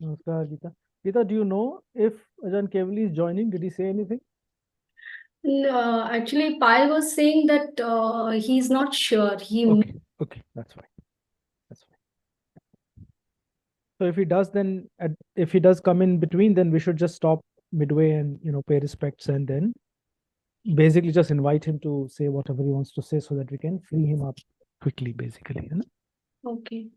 Namaskar, Geeta. Geeta, do you know if Ajan Kevali is joining? Did he say anything? Actually, Payal was saying that he's not sure. Okay, okay, that's fine. That's fine. So if he does, then if he does come in between, then we should just stop midway and pay respects and then basically just invite him to say whatever he wants to say so that we can free him up quickly, basically. You know? Okay.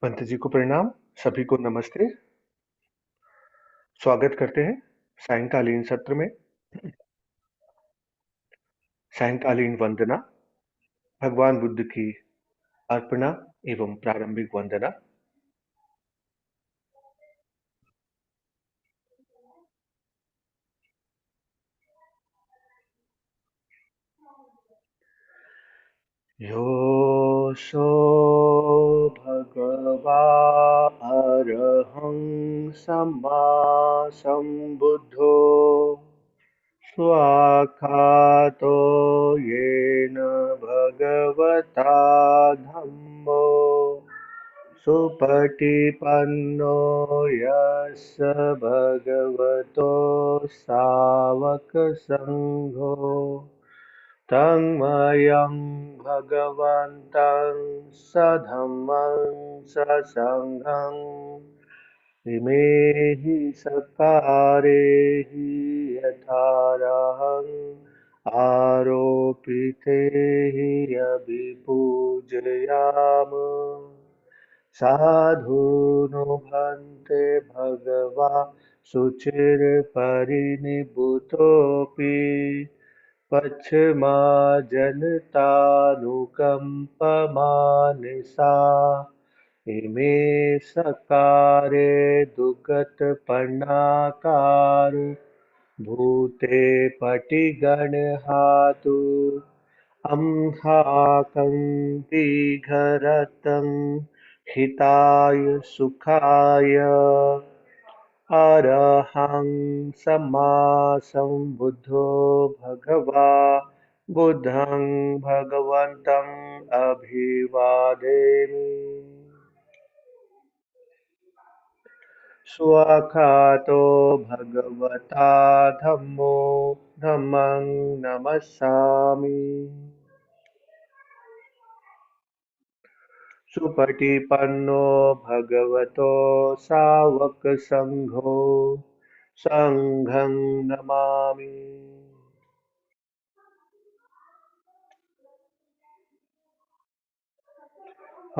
Pant ji को प्रणाम। सभी को नमस्ते। स्वागत करते हैं सायंकालीन सत्र में। सायंकालीन वंदना भगवान बुद्ध की अर्पणा एवं प्रारंभिक वंदना। योऽसो भगवा अरहं सम्मा सम्बुद्धो स्वाखातो येन भगवता धम्मो सुपटिपन्नो यस्य भगवतो सावकसङ्घो तन्मयं भगवन्तं सधम्मं ससङ्घं इमे हि सत्कारे हि यथार्हम् आरोपिते हि अभिपूजयाम साधुनो भन्ते भगवा शुचिर्परिनिभूतोऽपि पश्चिमाजनतानुकम्पमानिसा इमे सकारे दुगतपर्णाकार भूते पटिगणहातु अंहाकं दीघरतं हिताय सुखाय अरहं सम्मा सम्बुद्धो भगवा बुद्धं भगवन्तम् अभिवादेमि स्वाखातो भगवता धम्मो धम्मं नमस्सामि सुपटिपन्नो भगवतो सावकसङ्घो सङ्घं नमामि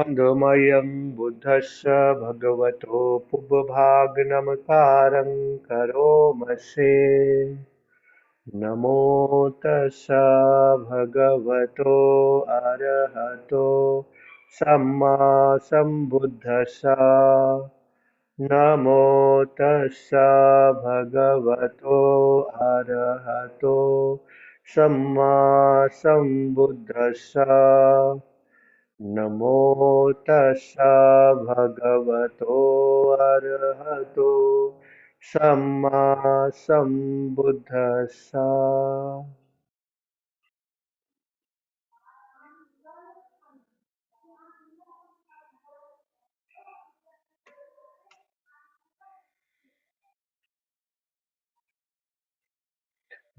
अन्धमयं बुद्धस्य भगवतो पुबभागनमकारं करोमसे नमो तस्स भगवतो अरहतो सम्मा सम्बुद्धस्स नमो तस्स भगवतो अरहतो सम्मा सम्बुद्धस्स नमो तस्स भगवतो अरहतो सम्मा सम्बुद्धस्स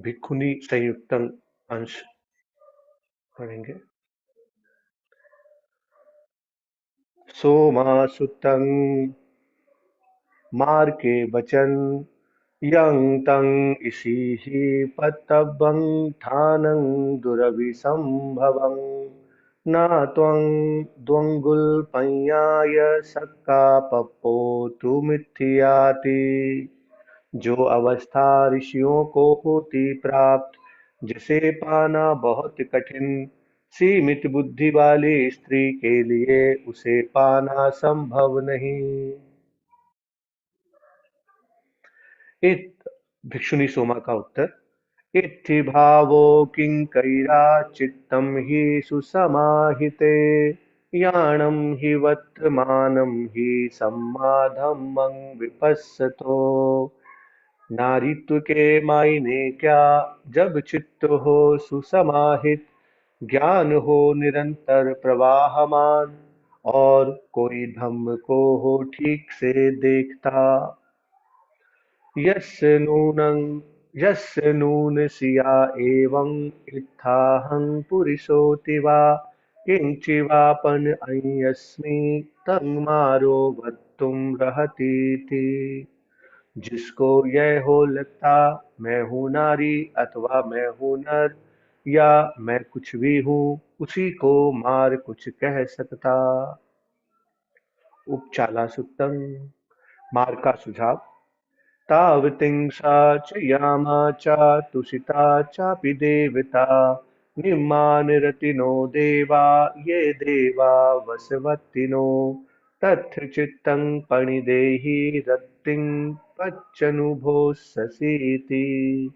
भिक्खुनी संयुक्तम अंश पढ़ेंगे। सोमा सुतंग मार के बचन यं तं इसी ही पतबं ठानं दुरभिसंभवं न त्वं द्वंगुल्पञ्याय सक्का पप्पो तु मिथ्याति। जो अवस्था ऋषियों को होती प्राप्त, जिसे पाना बहुत कठिन, सीमित बुद्धि वाली स्त्री के लिए उसे पाना संभव नहीं। इत भिक्षुनी सोमा का उत्तर। इत्थि भावो किंकैरा चित्तम हि सुसमाहिते याणं हि वर्तमानं हि सम्माधम्मं विपस्सतो। नारीत्व के मायने क्या, जब चित्त हो सुसमाहित, ज्ञान हो निरंतर प्रवाहमान, और कोई धम्म को हो ठीक से देखता। यस्य नूनं यस्य नून सिया एवं इत्थाहं पुरुषोऽति वा किंचिवापन अन्यस्मि तं मारो वक्तुं रहतीति। जिसको यह हो लगता मैं हूँ नारी अथवा मैं हूँ नर या मैं कुछ भी हूँ, उसी को मार कुछ कह सकता। उपचाला सुत्तम मार का सुझाव। तावतिंसा च यामा च तुषिता चापि देवता निम्मानरतिनो देवा ये देवा वसवत्तिनो तत्र चित्तं पणिदेहि रत्तिं पच्चनुभो ससीति।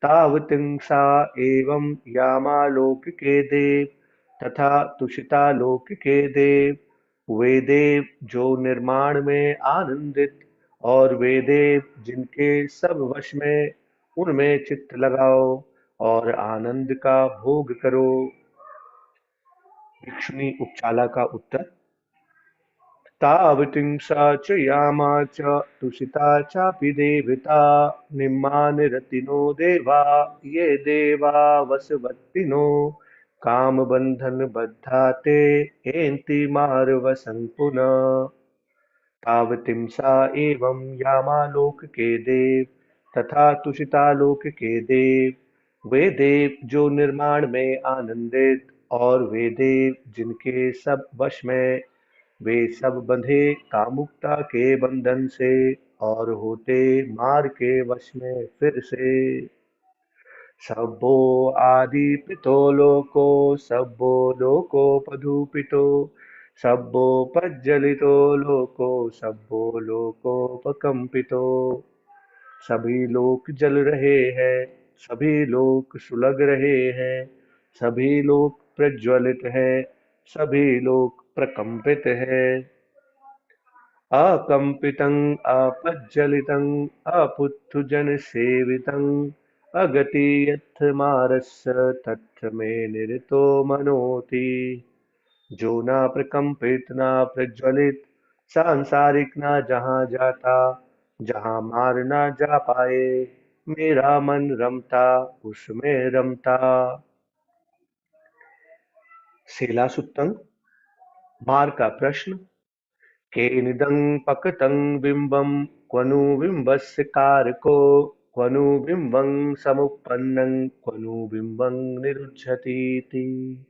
तावतिंसा एवं यामालोक के देव तथा तुषितालोक के देव वे देव जो निर्माण में आनंदित और वे देव जिनके सब वश में, उनमें चित्त लगाओ और आनंद का भोग करो। भिक्षुनी उपचाला का उत्तर। तावतिंसा च यामा च तुषिता चापि देवता निम्मानरतिनो देवा ये देवा वसवत्तिनो काम बंधन बद्धा ते एन्ति मारवसं पुनः। तावतिंसा एवं यामालोक के देव तथा तुषितालोक के देव वे देव जो निर्माण में आनंदित और वे देव जिनके सब वश में, वे सब बंधे कामुकता के बंधन से और होते मार के वश में फिर से। सब्बो आदि पितो लोको सब्बो लोकोपधूपितो सब्बो पज्जलितो लोको सब्बो लोकोपकंपितो। सभी लोक जल रहे हैं, सभी लोक सुलग रहे हैं, सभी लोक प्रज्वलित है, सभी लोक प्रकंपित है। अकंपितं अपज्वलितं अपुत्थुजनसेवितं अगति यत्थ मारस्य तत्थ मे निरतो मनोति। जो ना प्रकंपित ना प्रज्वलित, सांसारिक ना जहाँ जाता, जहाँ मार ना जा पाए, मेरा मन रमता उसमें रमता। सेला सुत्तंग मार का प्रश्न। केनिदं पकतं बिम्बं क्वनु बिम्बस्य कारको क्वनु बिम्बं समुत्पन्नं क्वनु बिम्बं निरुच्छतीति।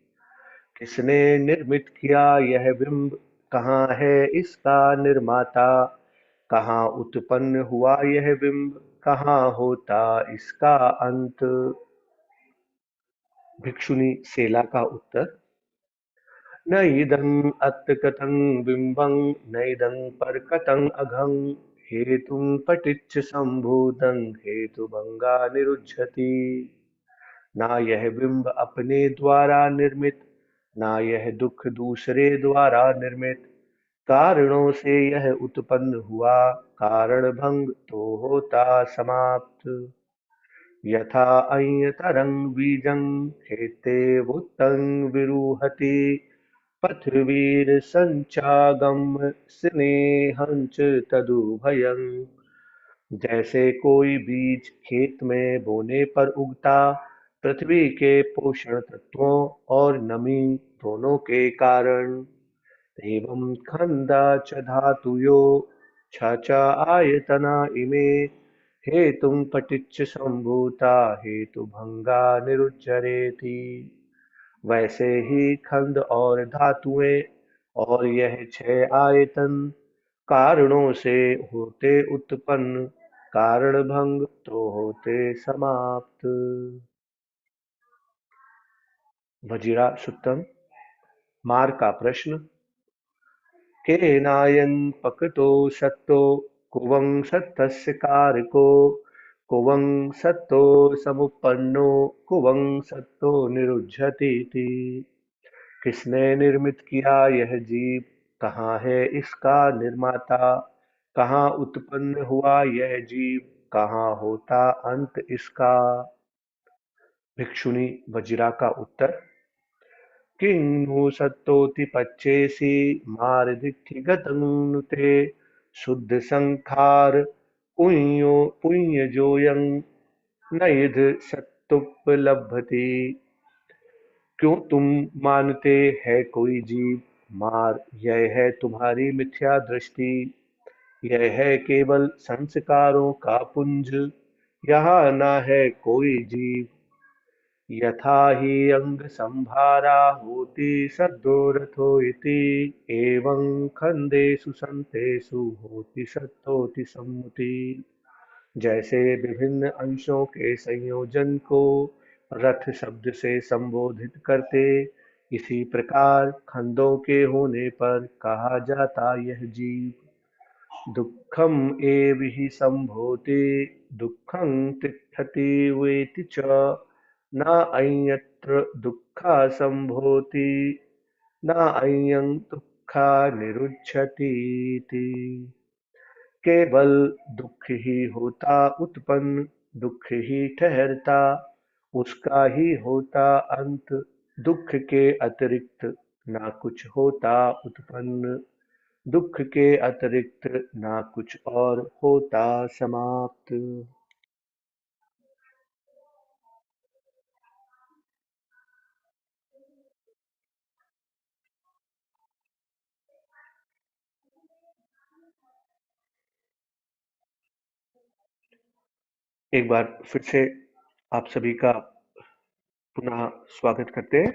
किसने निर्मित किया यह बिंब, कहाँ है इसका निर्माता, कहाँ उत्पन्न हुआ यह बिंब, कहाँ होता इसका अंत। भिक्षुनी सेला का उत्तर। न इदं अत्यकतं बिम्बं नैदं परकतं अघं हेतुं पटिच्च सम्भूतं हेतुभंगा निरुच्छति। ना यह बिंब अपने द्वारा निर्मित, ना यह दुख दूसरे द्वारा निर्मित, कारणों से यह उत्पन्न हुआ, कारण भंग तो होता समाप्त। यथा अय्यतरं बीजं खेते वुत्तं विरुहति पृथिवीर्सञ्चागम स्नेहं च तदुभयम्। जैसे कोई बीज खेत में बोने पर उगता, पृथ्वी के पोषण तत्वों और नमी दोनों के कारण। एवं खंदा च धातुयो छ च आयतना इमे हेतुं पटिच्च सम्भूता हेतुभंगा निरुच्यरेति। वैसे ही खंड और धातुएं और यह छह आयतन कारणों से होते उत्पन्न, कारण भंग तो होते समाप्त। वजीरा सुत्तम। मार का प्रश्न। केनायं पकतो सत्तो कुवं सत्तस्य कारको कुवं सत्तो समुपन्नो कुवं सत्तो निरुज्यतीति। किसने निर्मित किया यह जीव, कहाँ है इसका निर्माता, कहाँ उत्पन्न हुआ यह जीव, कहाँ होता अंत इसका। भिक्षुनी वज्रा का उत्तर। किं नु सत्तोति पच्चेसी मारधिक्षिगतं नुते शुद्ध संखार पुण्यो पुण्यजोयं नयिध सत्तुपलभति। क्यों तुम मानते है कोई जीव, मार यह है तुम्हारी मिथ्या दृष्टि, यह है केवल संस्कारों का पुंज, यहाँ न है कोई जीव। यथा हि अंग संभारा होति सद्यो रथो इति एवं खंडेषु संतेषु होति सत्तोति सम्मुति। जैसे विभिन्न अंशों के संयोजन को रथ शब्द से संबोधित करते, इसी प्रकार खंडों के होने पर कहा जाता यह जीव। दुःखम् एव हि सम्भोति दुःखं तिष्ठति वेति च न अन्यत्र दुःखासम्भोति न अन्यं दुःखानिरुध्यतीति। केवल दुःख ही होता उत्पन्न, दुःख ही ठहरता, उसका ही होता अंत। दुःख के अतिरिक्त ना कुछ होता उत्पन्न, दुःख के अतिरिक्त ना कुछ और होता समाप्त। एक बार फिर से आप सभी का पुनः स्वागत करते हैं।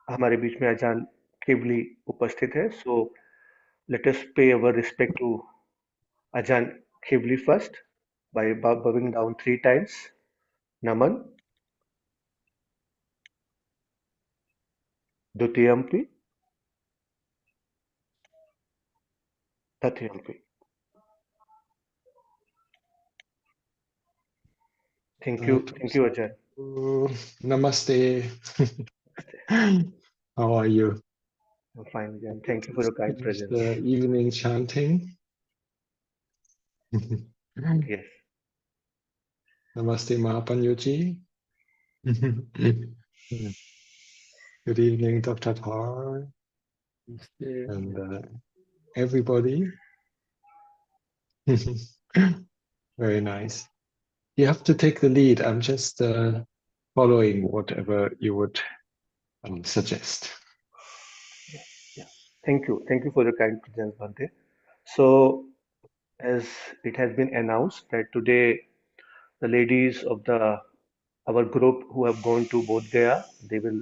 हमारे बीच में अजान केवली उपस्थित है, सो लेट अस पे अवर रिस्पेक्ट टू अजान केवली first by bowing down 3 times. Naman, Dutiyampi, Tatyampi. Thank you, Ajay. Namaste. How are you? I'm fine, Ajay. Thank you for your kind Finished presence. the evening chanting. Yes. Namaste, Mahapanyoji. Good evening, Dr. Tar and everybody. Very nice. You have to take the lead. I'm just following whatever you would suggest. Yeah. Thank you for your kind presence, Bhante. So, as it has been announced that today the ladies of our group who have gone to Bodhgaya, they will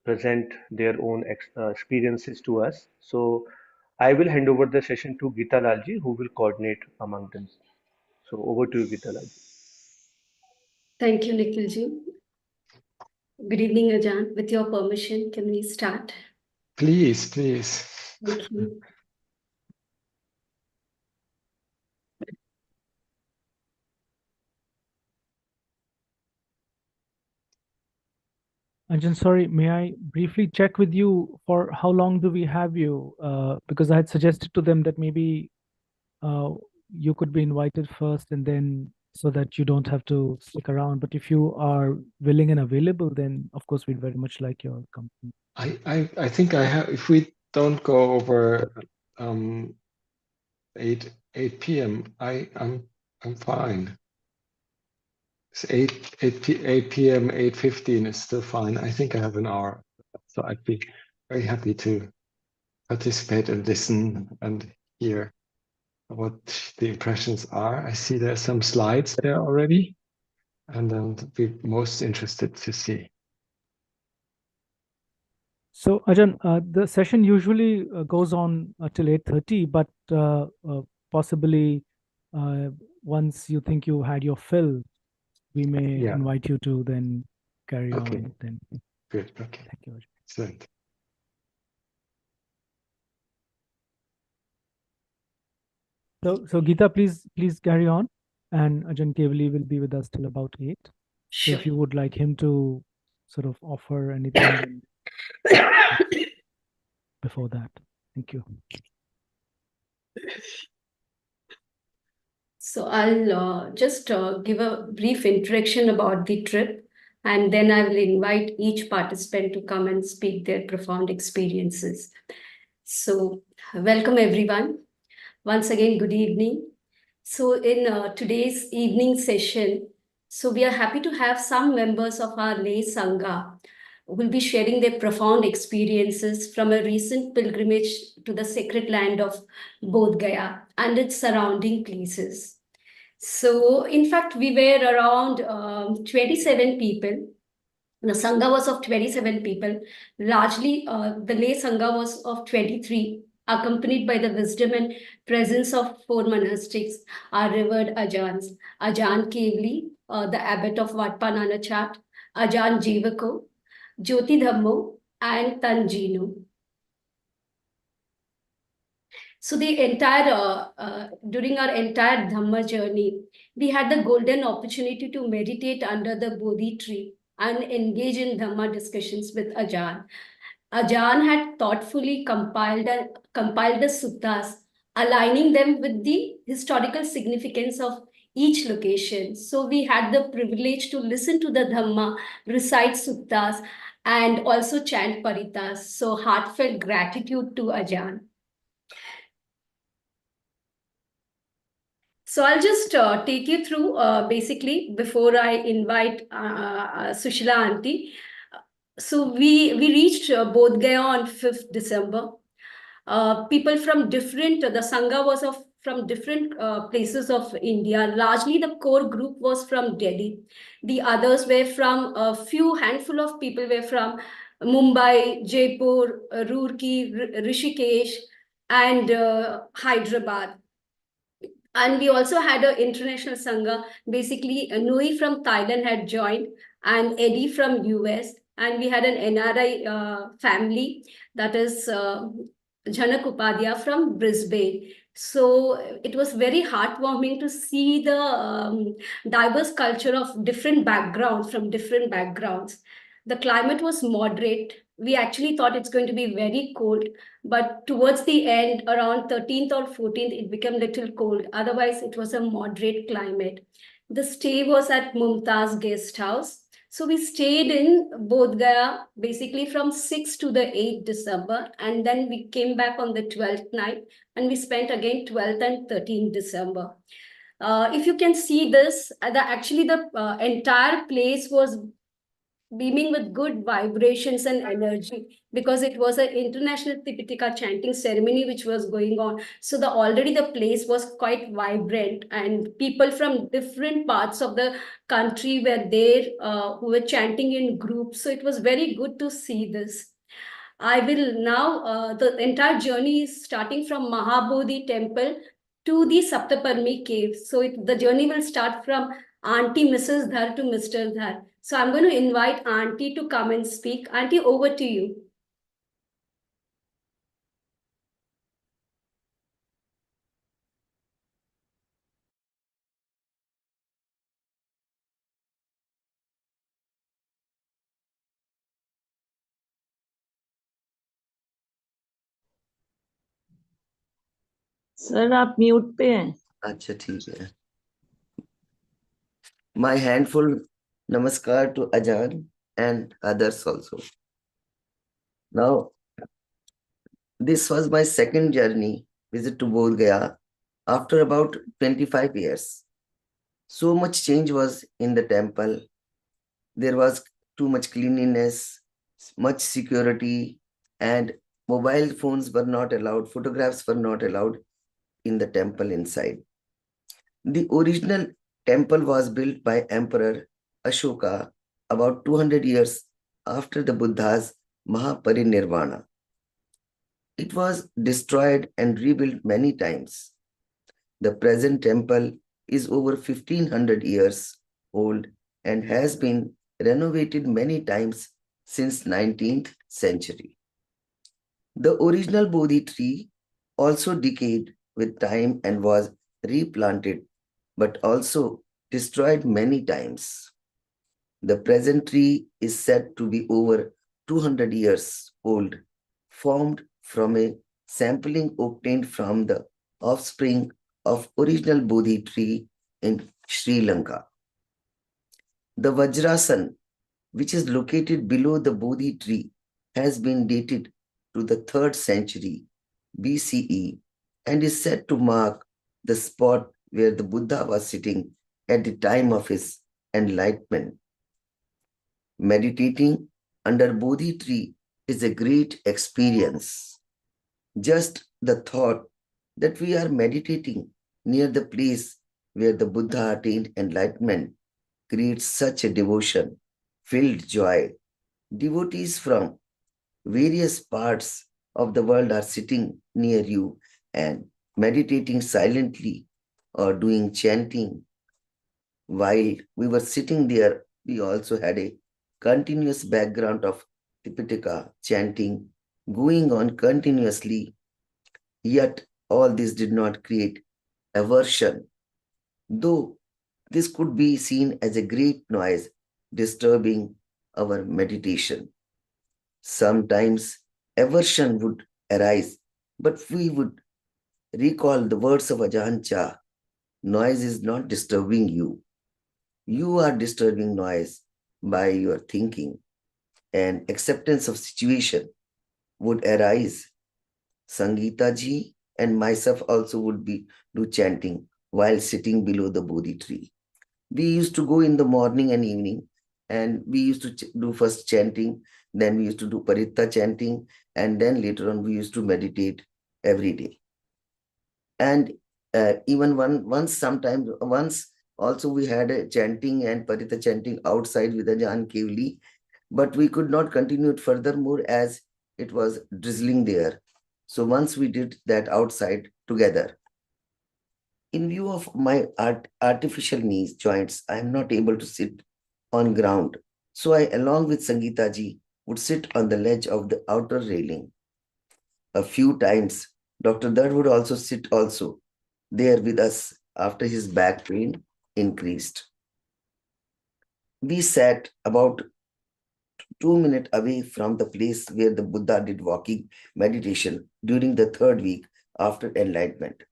present their own experiences to us. So, I will hand over the session to Geeta Lalji, who will coordinate among them. So, over to you, Geeta Lalji. Thank you, Nikhilji. Good evening, Ajan. With your permission, can we start? Please, please. Thank you. Anjan, sorry, may I briefly check with you for how long do we have you? Because I had suggested to them that maybe you could be invited first and then so that you don't have to stick around. But if you are willing and available, then of course we'd very much like your company. I think I have, if we don't go over 8 p.m. I'm fine. It's 8 p.m. 8:15 is still fine. I think I have an hour, so I'd be very happy to participate and listen and hear what the impressions are. I see there's some slides there already, and I'd be most interested to see. So Ajahn, the session usually goes on till 8:30, but possibly uh, once you think you had your fill, we may Yeah. invite you to then carry Okay. on. Then Good. Okay. thank you, Ajahn. Excellent. So Geeta, please carry on, and Ajahn Kevali will be with us till about 8. So Sure. if you would like him to sort of offer anything before that, thank you. So I'll just give a brief introduction about the trip, and then I will invite each participant to come and speak their profound experiences. So welcome everyone. Once again, good evening. So in today's evening session, so we are happy to have some members of our lay Sangha who will be sharing their profound experiences from a recent pilgrimage to the sacred land of Bodhgaya and its surrounding places. So in fact, we were around 27 people. The Sangha was of 27 people. Largely, the lay Sangha was of 23, accompanied by the wisdom and presence of 4 monastics, our revered Ajahns. Ajahn Kevli, the abbot of Wat Pah Nanachat, Ajahn Jivako, Jyoti Dhammo, and Tanjino. So the entire during our entire Dhamma journey, we had the golden opportunity to meditate under the Bodhi tree and engage in Dhamma discussions with Ajahn. Ajahn had thoughtfully compiled the suttas, aligning them with the historical significance of each location. So we had the privilege to listen to the Dhamma, recite suttas, and also chant paritas. So heartfelt gratitude to Ajahn. So I'll just take you through basically before I invite Sushila Auntie. So we reached Bodhgaya on 5th December. People from different, the Sangha was from different places of India. Largely the core group was from Delhi. The others were from a few handful of people were from Mumbai, Jaipur, Roorkee, Rishikesh, and Hyderabad. And we also had an international Sangha. Basically, Nui from Thailand had joined and Eddie from US. And we had an NRI family, that is Janak Upadhyaya from Brisbane. So it was very heartwarming to see the diverse culture of different backgrounds, from different backgrounds. The climate was moderate. We actually thought it's going to be very cold, but towards the end, around 13th or 14th, it became little cold. Otherwise, it was a moderate climate. The stay was at Mumtaz Guest House. So we stayed in Bodhgaya basically from 6th to the 8th December. And then we came back on the 12th night and we spent again 12th and 13th December. If you can see this, the entire place was beaming with good vibrations and energy, because it was an international Tipitaka chanting ceremony which was going on. So already the place was quite vibrant, and people from different parts of the country were there who were chanting in groups. So it was very good to see this. I will now, the entire journey is starting from Mahabodhi temple to the Saptaparni cave. So the journey will start from Auntie Mrs. Dhar to Mr. Dhar. So I'm going to invite Auntie to come and speak. Auntie, over to you. Sir आप mute पे हैं अच्छा ठीक है My handful namaskar to Ajahn and others also. Now, this was my second journey visit to Bodh Gaya, after about 25 years. So much change was in the temple. There was too much cleanliness, much security, and mobile phones were not allowed, photographs were not allowed in the temple inside. The original temple was built by Emperor Ashoka about 200 years after the Buddha's Mahaparinirvana. It was destroyed and rebuilt many times. The present temple is over 1500 years old and has been renovated many times since 19th century. The original Bodhi tree also decayed with time and was replanted, but also destroyed many times. The present tree is said to be over 200 years old, formed from a sampling obtained from the offspring of original Bodhi tree in Sri Lanka. The Vajrasan, which is located below the Bodhi tree, has been dated to the 3rd century BCE and is said to mark the spot where the Buddha was sitting at the time of his enlightenment. Meditating under Bodhi tree is a great experience. Just the thought that we are meditating near the place where the Buddha attained enlightenment creates such a devotion, filled joy. Devotees from various parts of the world are sitting near you and meditating silently or doing chanting. While we were sitting there, we also had a continuous background of Tipitaka chanting going on continuously, yet all this did not create aversion, though this could be seen as a great noise disturbing our meditation. Sometimes aversion would arise, but we would recall the words of Ajahn Chah: noise is not disturbing you. You are disturbing noise by your thinking, and acceptance of situation would arise. Sangeeta ji and myself also would be do chanting while sitting below the Bodhi tree. We used to go in the morning and evening, and we used to do first chanting, then we used to do Paritta chanting, and then later on we used to meditate every day. And even once also we had a chanting and Paritta chanting outside with Ajahn Kevli, but we could not continue it furthermore as it was drizzling there. So once we did that outside together. In view of my artificial knees joints, I am not able to sit on ground. So I, along with Sangeeta ji, would sit on the ledge of the outer railing. A few times, Dr. Dad would also sit also there with us after his back pain increased. We sat about 2 minutes away from the place where the Buddha did walking meditation during the 3rd week after enlightenment.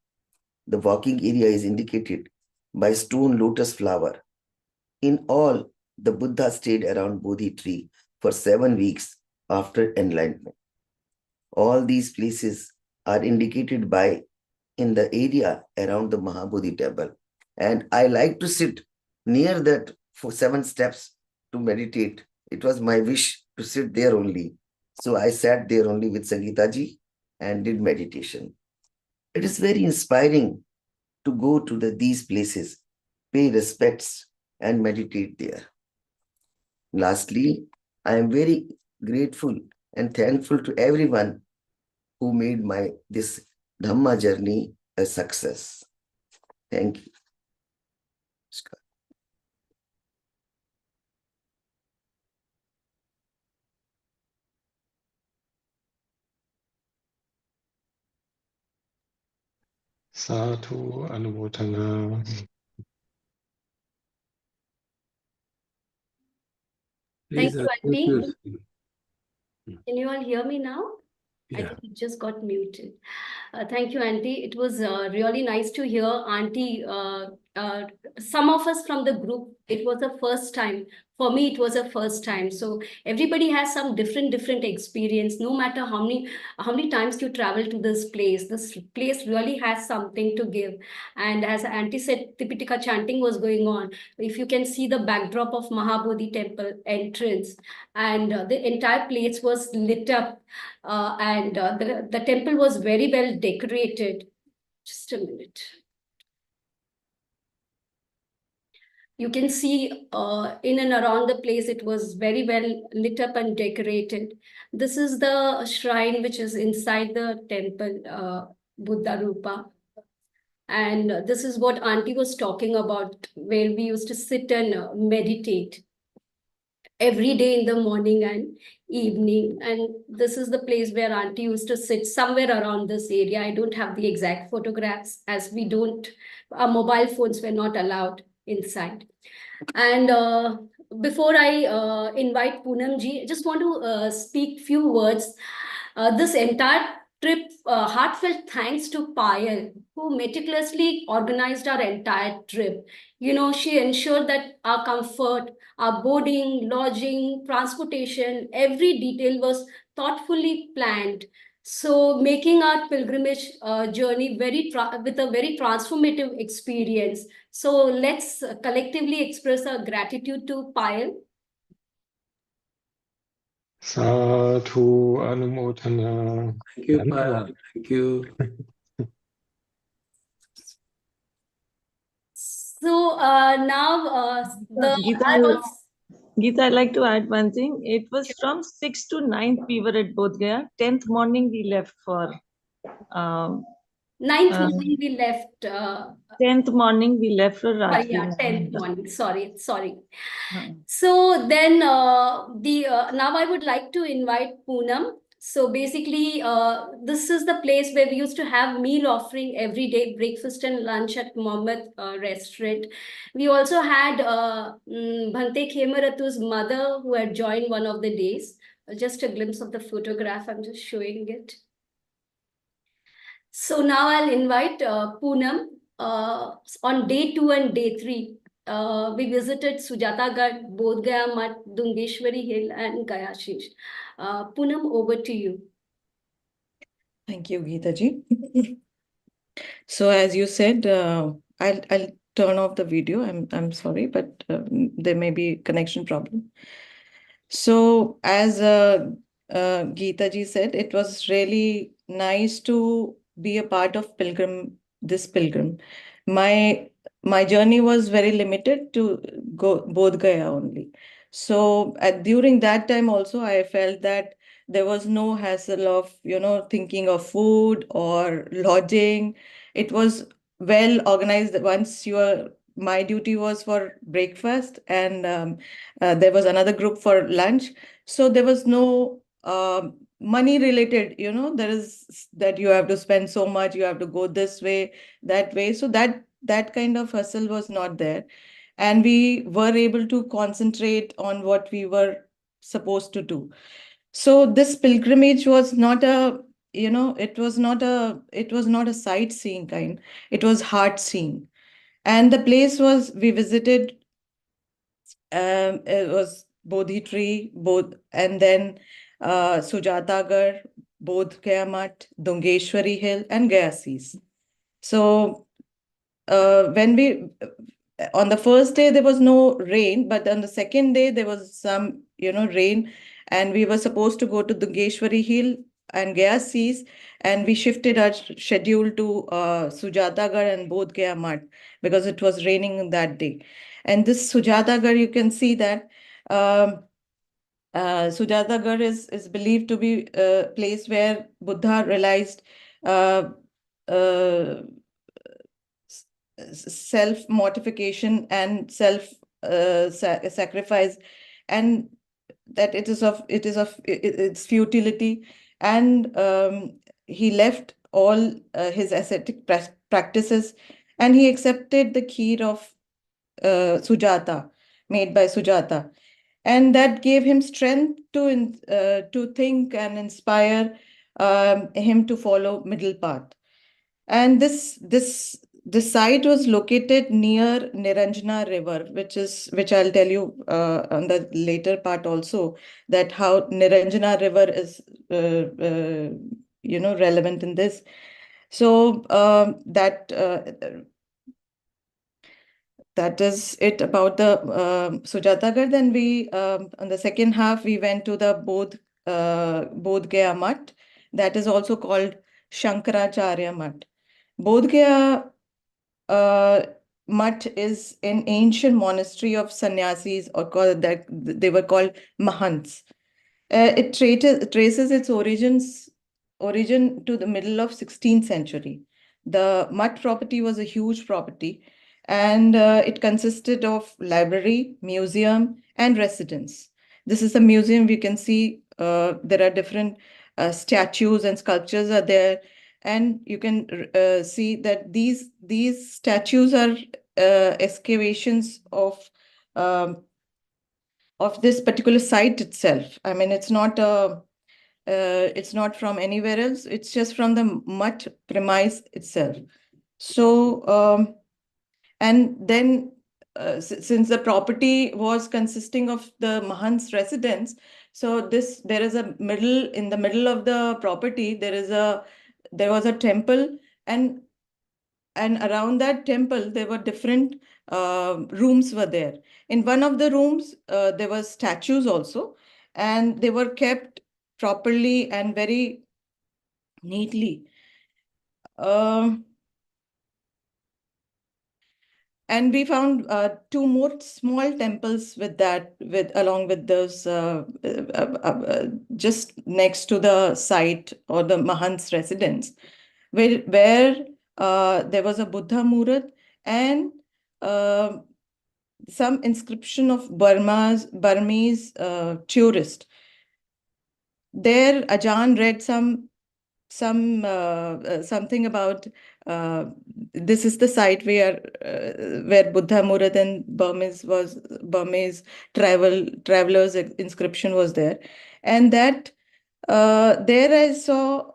The walking area is indicated by stone lotus flower. In all, the Buddha stayed around Bodhi tree for 7 weeks after enlightenment. All these places are indicated by in the area around the Mahabodhi temple. And I like to sit near that for 7 steps to meditate. It was my wish to sit there only. So I sat there only with Sangeeta ji and did meditation. It is very inspiring to go to these places, pay respects and meditate there. Lastly, I am very grateful and thankful to everyone who made this Dhamma journey a success. Thank you. Sadhu Anumotana. Thank you, Auntie. you. Can you all hear me now? I Yeah. think it just got muted. Thank you, Auntie. It was really nice to hear Auntie some of us from the group, it was the first time. For me, it was a first time. So everybody has some different experience. No matter how many times you travel to this place really has something to give. And as Auntie said, Tipitaka chanting was going on. If you can see the backdrop of Mahabodhi temple entrance, and the entire place was lit up, and the temple was very well decorated. Just a minute. You can see in and around the place, it was very well lit up and decorated. This is the shrine which is inside the temple, Buddha Rupa. And this is what Auntie was talking about, where we used to sit and meditate every day in the morning and evening. And this is the place where Auntie used to sit, somewhere around this area. I don't have the exact photographs, as our mobile phones were not allowed inside. And before I invite Poonam ji, I just want to speak few words. This entire trip, heartfelt thanks to Payal, who meticulously organized our entire trip. She ensured that our comfort, our boarding, lodging, transportation, every detail was thoughtfully planned. So making our pilgrimage journey with a very transformative experience. So let's collectively express our gratitude to Payal. Sadhu Anumodhana. Thank you, Payal. Thank you. So now Geeta, I'd like to add one thing. It was from 6th to 9th we were at Bodhgaya. 10th morning we left for 9th morning we left. 10th morning we left for Rajgir. Yeah, 10th morning. Sorry. So then now I would like to invite Poonam. So basically, this is the place where we used to have meal offering every day, breakfast and lunch at Mohammed restaurant. We also had Bhante Khemaratu's mother, who had joined one of the days. Just a glimpse of the photograph. I'm just showing it. So now I'll invite Poonam. On day 2 and day 3, we visited Sujatagarh, Bodhgaya Mutt, Dungeshwari Hill, and Gaya Sheesh. Poonam, over to you. Thank you, Geeta ji. So as you said, I'll turn off the video. I'm sorry, but there may be connection problem. So as Geeta ji said, it was really nice to be a part of this pilgrim. My journey was very limited to go Bodhgaya only. So during that time also, I felt that there was no hassle of, thinking of food or lodging. It was well organized. My duty was for breakfast, and there was another group for lunch. So there was no money related, there is that you have to spend so much, you have to go this way, that way. So that kind of hustle was not there. And we were able to concentrate on what we were supposed to do. So this pilgrimage was not it was not a sightseeing kind. It was heart seeing. And the place we visited, it was Bodhi tree, and then Sujatagarh, Bodhgaya Mutt, Dungeshwari Hill, and Gaya Seas. So on the first day there was no rain, but on the second day there was some rain, and we were supposed to go to Dungeshwari Hill and Gaya Seas, and we shifted our schedule to Sujatagarh and Bodhgaya Mutt because it was raining that day. And this Sujatagarh, you can see that Sujatagarh is believed to be a place where Buddha realized self-mortification and self-sacrifice, and that its futility, and he left all his ascetic practices, and he accepted the kheer of Sujata, made by Sujata, and that gave him strength to think and inspire him to follow middle path. And this the site was located near Niranjana River, which I'll tell you on the later part also, that how Niranjana River is relevant in this. So that is it about the Sujatagarh. Then we on the second half we went to the Bodhgaya Mutt, that is also called Shankaracharya Mutt. Bodhgaya Mutt is an ancient monastery of sannyasis, or that they were called Mahants. It traces its origin to the middle of 16th century. The Mutt property was a huge property, and it consisted of library, museum, and residence. This is the museum. We can see there are different statues and sculptures are there, and you can see that these statues are excavations of this particular site itself. I mean, it's not from anywhere else. It's just from the Mutt premise itself. So, and then since the property was consisting of the Mahant's residence, so there is a middle, in the middle of the property, there was a temple, and around that temple there were different rooms were there. In one of the rooms there were statues also, and they were kept properly and very neatly. And we found two more small temples along with those just next to the site or the Mahant's residence, where there was a Buddha Murat and uh, some inscription of Burmese tourist. There, Ajahn read something about this is the site where Buddha Murat and Burmese travelers inscription was there, and that there I saw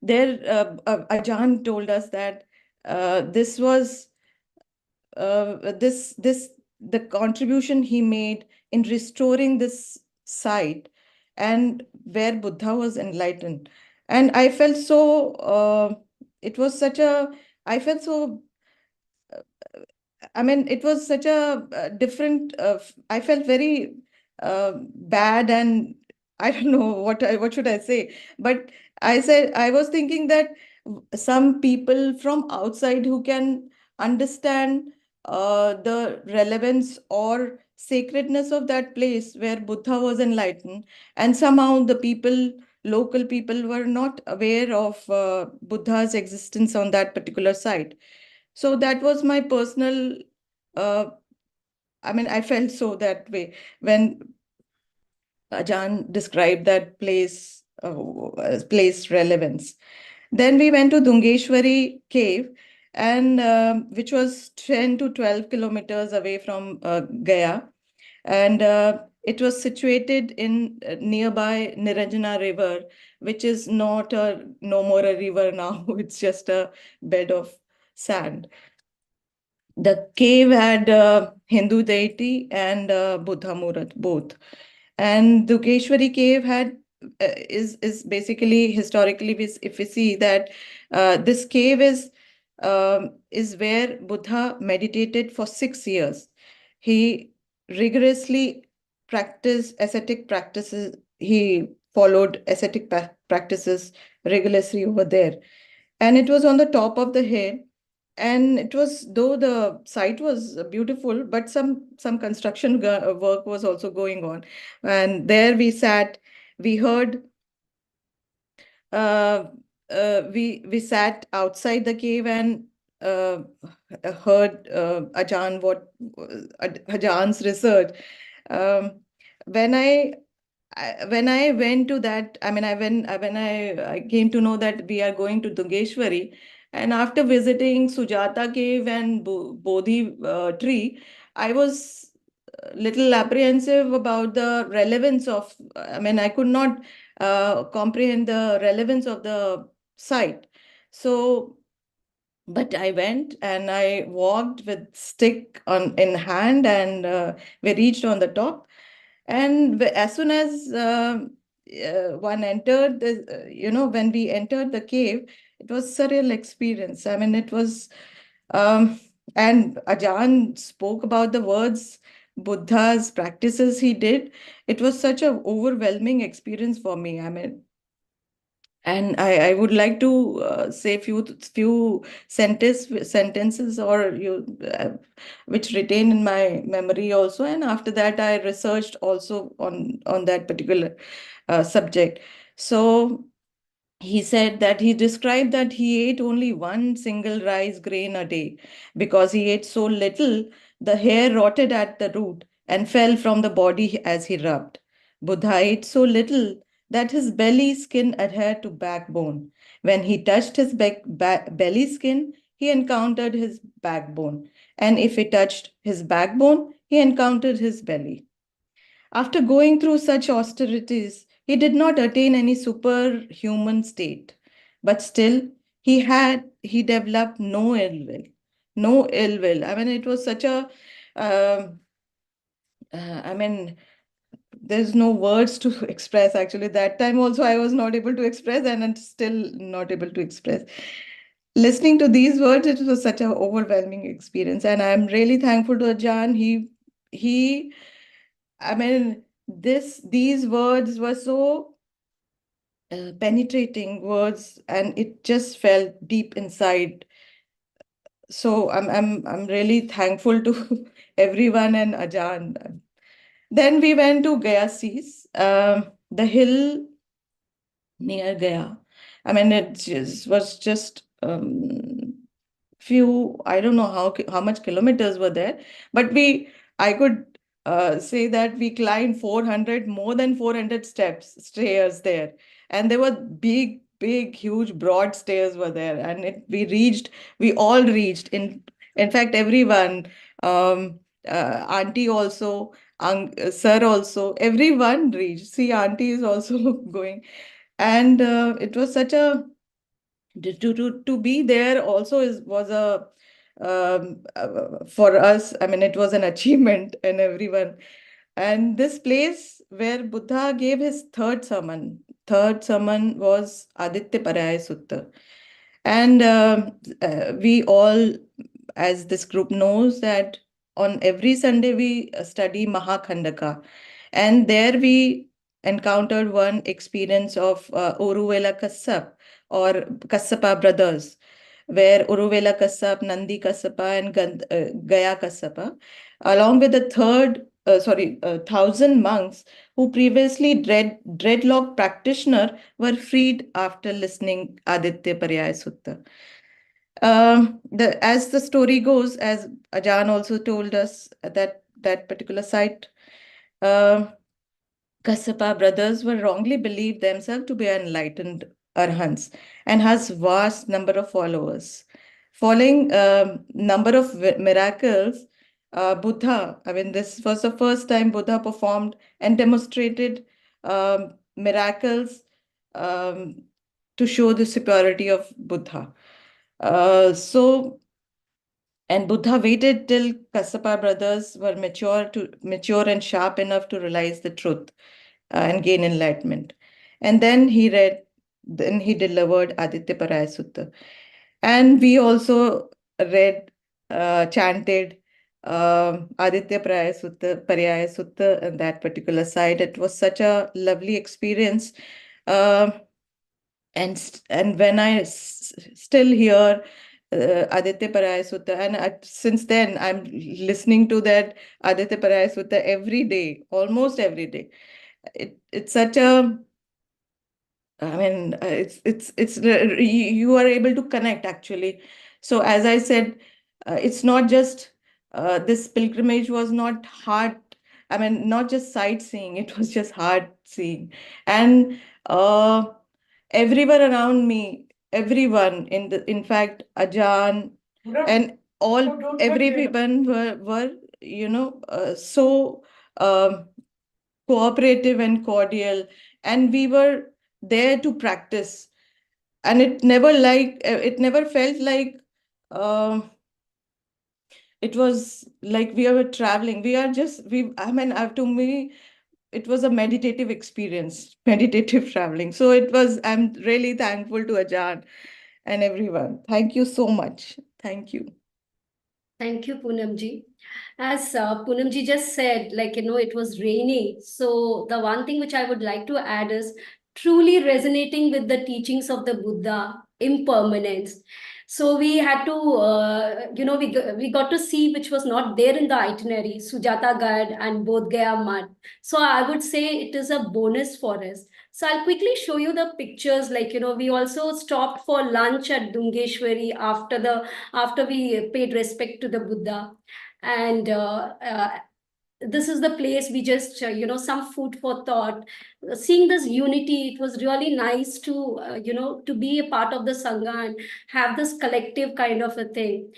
there Ajahn told us that this was the contribution he made in restoring this site and where Buddha was enlightened. And I felt so, it was such a, I felt so, I mean, it was such a different, I felt very bad, and I don't know what should I say, but I was thinking that some people from outside who can understand the relevance or sacredness of that place where Buddha was enlightened, and somehow local people were not aware of Buddha's existence on that particular site. So that was my personal, uh, I mean, I felt so that way when Ajahn described that place relevance. Then we went to Dungeshwari cave, and which was 10 to 12 kilometers away from Gaya. And it was situated in nearby Niranjana River, which is no more a river now. It's just a bed of sand. The cave had Hindu deity and Buddha Murat both. And Dukeshwari cave is basically historically, if we see that this cave is where Buddha meditated for 6 years. He rigorously practiced ascetic practices. He followed ascetic practices rigorously over there. And it was on the top of the hill, and it was, though the site was beautiful, but some construction work was also going on. And there we sat, we heard we sat outside the cave and heard Ajah's research. um, when I went to that, I mean, when I came to know that we are going to Dungeshwari, and after visiting Sujata cave and Bodhi tree, I was a little apprehensive about the relevance of, I mean, I could not comprehend the relevance of the site. So But I went and I walked with stick in hand, and we reached on the top. And as soon as one entered when we entered the cave, it was surreal experience. I mean, it was, um, and Ajahn spoke about the words Buddha's practices he did. It was such a overwhelming experience for me. I mean, and I would like to say few sentences or which retain in my memory also. And after that, I researched also on that particular subject. So he said that he described that he ate only one single rice grain a day because he ate so little, the hair rotted at the root and fell from the body as he rubbed. Buddha ate so little that his belly skin adhered to backbone. When he touched his belly skin, he encountered his backbone. And if he touched his backbone, he encountered his belly. After going through such austerities, he did not attain any superhuman state, but still he developed no ill will, no ill will. I mean, it was such a, um I mean, there's no words to express. Actually, that time also I was not able to express, and I'm still not able to express. Listening to these words, it was such an overwhelming experience, and I'm really thankful to Ajahn. He I mean, these words were so penetrating words, and it just felt deep inside. So I'm really thankful to everyone and Ajahn. Then we went to Gaya Seas, the hill near Gaya. I mean, was just few, I don't know how much kilometers were there, but I could say that we climbed 400, more than 400 stairs there. And there were big, huge, broad stairs were there. And we all reached. In fact, everyone, auntie also, sir also, everyone reached. See, auntie is also going. And it was such a to be there also was a for us, I mean, it was an achievement and everyone. And this place where Buddha gave his third sermon was Aditya Paraya Sutta. And we all, as this group knows, that on every Sunday we study Mahakhandaka. And there we encountered one experience of Oruvela Kassap, or Kassapa brothers, where Uruvela Kassap, Nandi Kassapa, and Gaya Kassapa, along with the 1,000 monks who previously dreadlock practitioner, were freed after listening Aditya Paryaya Sutta. As the story goes, as Ajahn also told us at that particular site, Kassapa brothers were wrongly believed themselves to be enlightened arhants and has vast number of followers. Following number of miracles, Buddha, I mean, this was the first time Buddha performed and demonstrated miracles um, to show the superiority of Buddha. And Buddha waited till Kassapa brothers were mature and sharp enough to realize the truth and gain enlightenment. And then he delivered Aditya Paraya Sutta. And we also chanted Aditya Paraya Sutta on that particular site. It was such a lovely experience. Uh, and when I still hear Aditya Paraya Sutta, and since then I'm listening to that Aditya Paraya Sutta every day, almost every day. It's such a, I mean, it's you are able to connect actually. So as I said, it's not just this pilgrimage was not hard. I mean, not just sightseeing; it was just hard seeing, and everyone around me, everyone in fact, Ajahn and everyone were so cooperative and cordial, and we were there to practice. And it never felt like It was like we were traveling. To me, it was a meditative experience, meditative traveling. So I'm really thankful to Ajahn and everyone. Thank you so much. Thank you. Thank you, Poonamji. As Poonamji just said, it was raining. So the one thing which I would like to add is truly resonating with the teachings of the Buddha, impermanence. So we had to, we got to see which was not there in the itinerary, Sujata Gad and Bodhgaya Mud. So I would say it is a bonus for us. So I'll quickly show you the pictures. We also stopped for lunch at Dungeshwari after we paid respect to the Buddha. And this is the place we just, some food for thought. Seeing this unity, it was really nice to, to be a part of the Sangha and have this collective kind of a thing,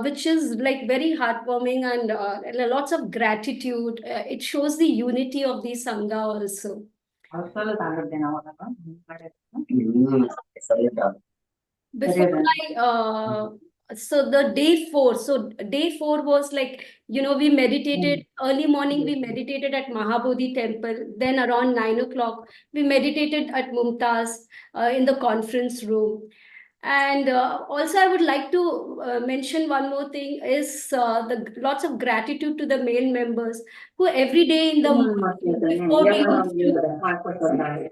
which is like very heartwarming and lots of gratitude. It shows the unity of the Sangha also. Before so the day four was we meditated early morning. We meditated at Mahabodhi temple. Then around 9 o'clock, we meditated at Mumtaz in the conference room. And also, I would like to mention one more thing is the lots of gratitude to the male members who every day in the morning before we used to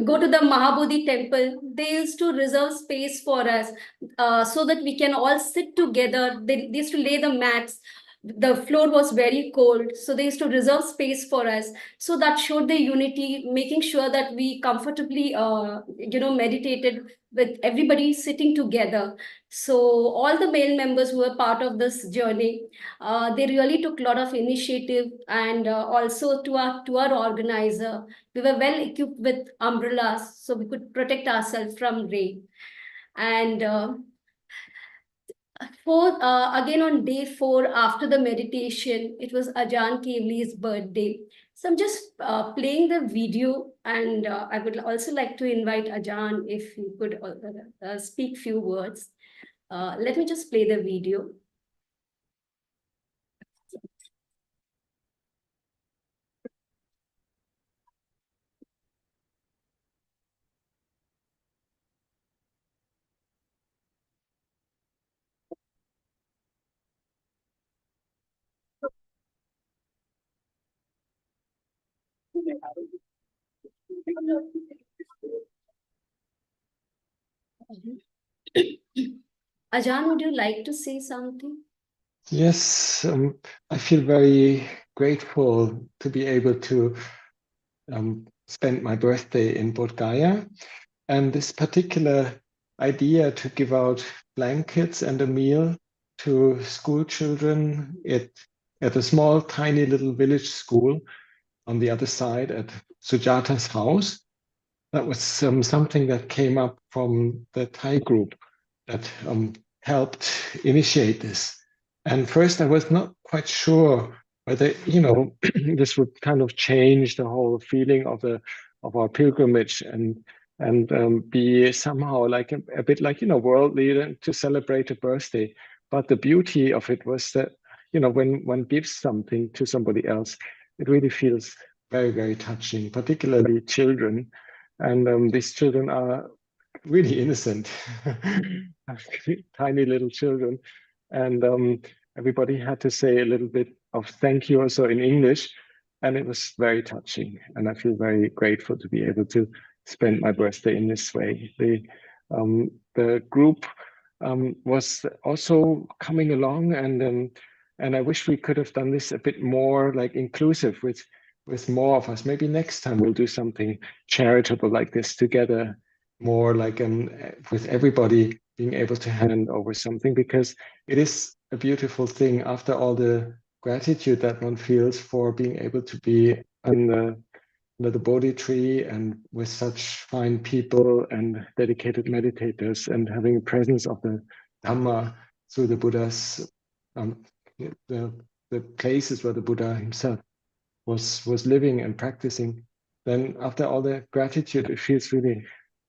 go to the Mahabodhi temple. They used to reserve space for us so that we can all sit together. They used to lay the mats. The floor was very cold, so they used to reserve space for us. So that showed the unity, making sure that we comfortably, meditated with everybody sitting together. So all the male members who were part of this journey, they really took a lot of initiative, and also to our organizer, we were well equipped with umbrellas so we could protect ourselves from rain. And again on day 4 after the meditation, it was Ajahn Kevli's birthday. So I'm just playing the video, and I would also like to invite Ajahn if he could speak few words. Let me just play the video. Ajahn, would you like to say something? Yes, I feel very grateful to be able to spend my birthday in Bodhgaya. And this particular idea to give out blankets and a meal to school children at a small, tiny little village school on the other side at Sujata's house, that was something that came up from the Thai group that helped initiate this. And first, I was not quite sure whether this would kind of change the whole feeling of our pilgrimage and be somehow like a bit like worldly to celebrate a birthday. But the beauty of it was that when one gives something to somebody else, it really feels very, very touching, particularly children. And these children are really innocent, tiny little children. And everybody had to say a little bit of thank you also in English. And it was very touching. And I feel very grateful to be able to spend my birthday in this way. The group was also coming along, and I wish we could have done this a bit more like inclusive with more of us. Maybe next time we'll do something charitable like this together, more like with everybody being able to hand over something, because it is a beautiful thing after all the gratitude that one feels for being able to be under the Bodhi tree and with such fine people and dedicated meditators, and having a presence of the Dhamma through the Buddha's the places where the Buddha himself was living and practicing. Then after all the gratitude, it feels really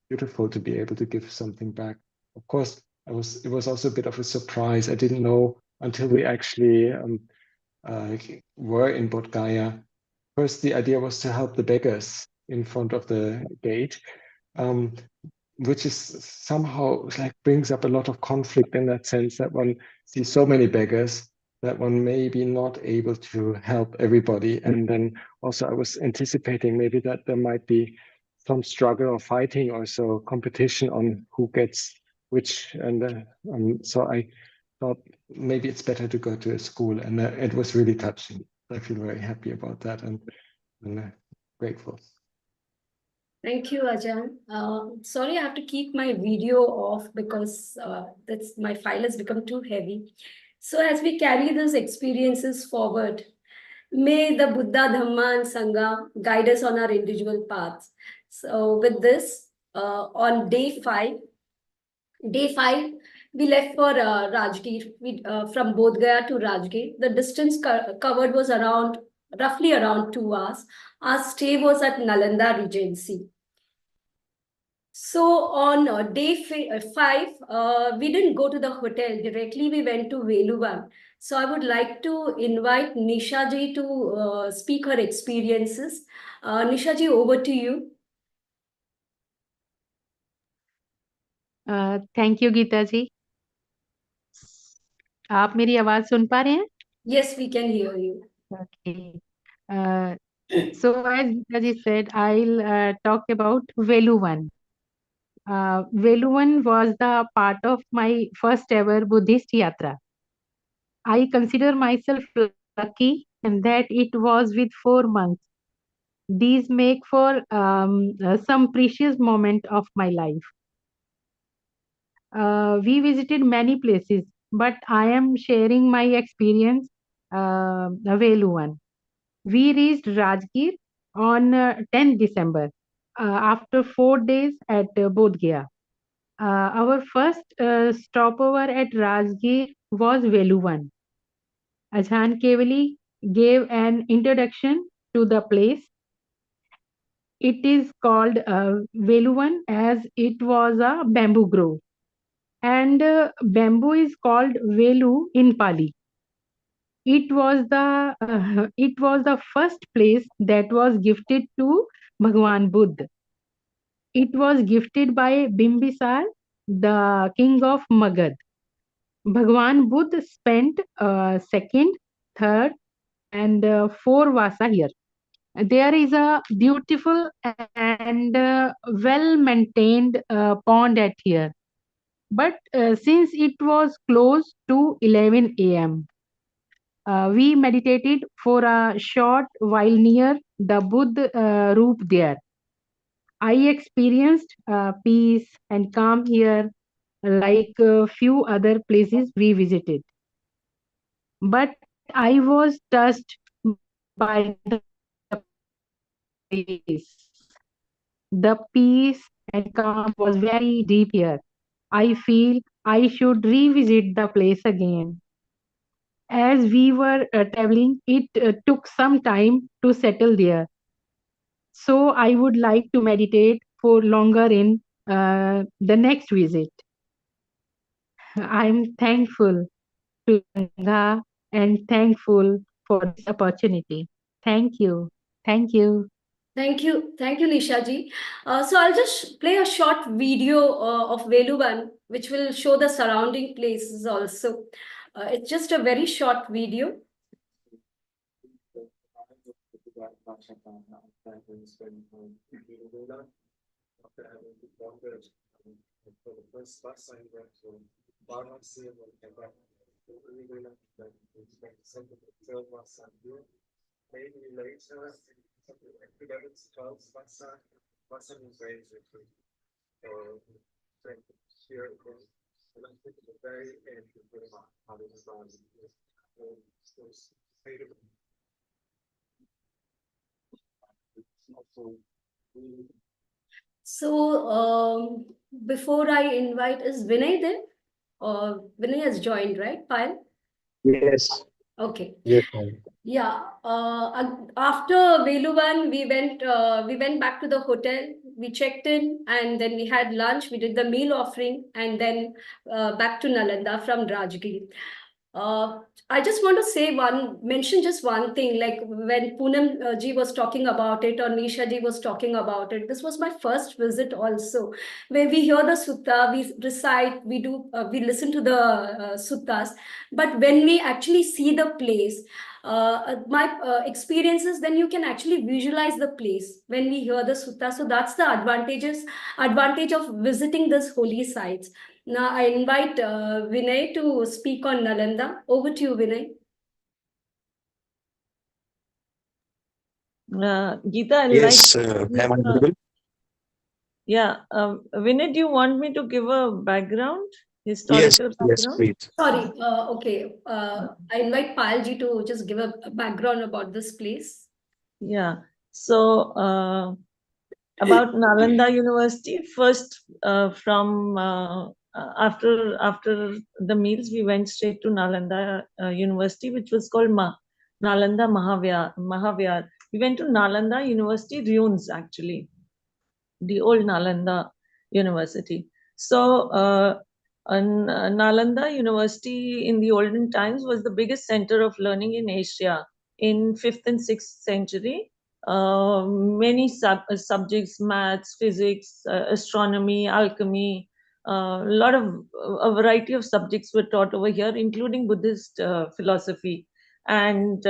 beautiful to be able to give something back. Of course, it was also a bit of a surprise. I didn't know until we actually were in Bodhgaya. First, the idea was to help the beggars in front of the gate, um, which is somehow like brings up a lot of conflict in that sense that one sees so many beggars that one may be not able to help everybody. And then also I was anticipating maybe that there might be some struggle or fighting or so competition on who gets which. And so I thought maybe it's better to go to a school, and it was really touching. I feel very happy about that and grateful. Thank you, Ajahn. Sorry, I have to keep my video off because that's my file has become too heavy. So as we carry those experiences forward, may the Buddha, Dhamma, and Sangha guide us on our individual paths. So with this, on day five, we left for Rajgir. From Bodhgaya to Rajgir. The distance covered was roughly around 2 hours. Our stay was at Nalanda Regency. So on day 5, we didn't go to the hotel directly. We went to Veluvan. So I would like to invite Nisha ji to speak her experiences. Nisha ji, over to you. Thank you Geeta ji. आप मेरी आवाज सुन पा रहे हैं? Yes, we can hear you. Okay. So as Gita ji said, I'll talk about Veluvan. Veluvan was the part of my first ever Buddhist yatra. I consider myself lucky and that it was with 4 months. These make for some precious moment of my life. We visited many places, but I am sharing my experience, Veluvan. We reached Rajgir on 10th December after 4 days at Bodhgaya. Our first stopover at Rajgir was Veluvan. Ajhan Kevali gave an introduction to the place. It is called Veluvan as it was a bamboo grove. And bamboo is called Velu in Pali. It was the first place that was gifted to Bhagwan Buddha. It was gifted by Bimbisar, the king of Magad. Bhagwan Buddha spent second, third, and four vasa here. There is a beautiful and well-maintained pond at here. But since it was close to 11 a.m., we meditated for a short while near the Buddha Roop there. I experienced peace and calm here like a few other places we visited. But I was touched by the place. The peace and calm was very deep here. I feel I should revisit the place again. As we were traveling, it took some time to settle there. So I would like to meditate for longer in the next visit. I'm thankful to Sangha and thankful for this opportunity. Thank you. Thank you. Thank you, Nisha ji. So I'll just play a short video of Veluvan, which will show the surrounding places also. It's just a very short video. Maybe later, 11th, 12th Vasa is very different. So here again, and I think at the very end of the how it starts. So before I invite, is Vinay there? Vinay has joined, right, Payal? Yes. Okay. Yes, ma'am. Yeah. After Veluvan, we went back to the hotel. we checked in, and then we had lunch, we did the meal offering, and then back to Nalanda from Rajgir. I just want to mention just one thing, like when Poonam ji was talking about it, or Nisha ji was talking about it. This was my first visit also, where we hear the sutta, we recite, we listen to the suttas. But when we actually see the place, my experiences, then you can actually visualize the place when we hear the sutta. So that's the advantage of visiting this holy sites. Now I invite Vinay to speak on Nalanda. Over to you, Vinay. Geeta, I'd Yes, like am I audible? yeah, Vinay, do you want me to give a background, Yes, historical yes, background? please. Sorry. Okay. I invite Payalji to just give a background about this place. Yeah. So about Nalanda University, first from after the meals, we went straight to Nalanda University, which was called Nalanda Mahavyar. We went to Nalanda University ruins, actually, the old Nalanda University. So Nalanda University in the olden times was the biggest center of learning in Asia in 5th and 6th century. Many subjects, maths, physics, astronomy, alchemy, a variety of subjects were taught over here, including Buddhist philosophy. And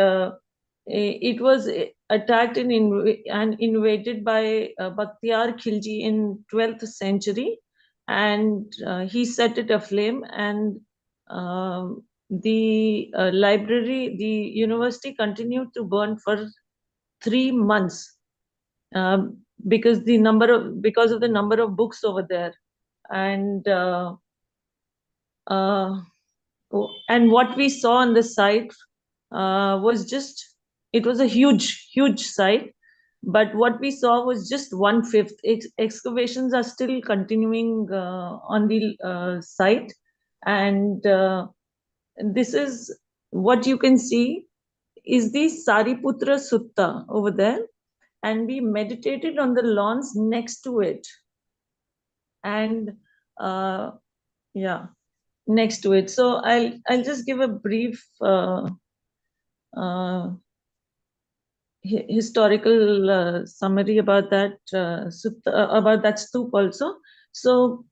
it was attacked and invaded by Bakhtiyar Khilji in 12th century, and he set it aflame. And the library, the university continued to burn for 3 months because of the number of books over there. And and what we saw on the site it was a huge site, but what we saw was just 1/5. Excavations are still continuing on the site, and this is what you can see is the Sariputra Sutta over there, and we meditated on the lawns next to it. And yeah, next to it. So I'll just give a brief historical summary about that stupa also. So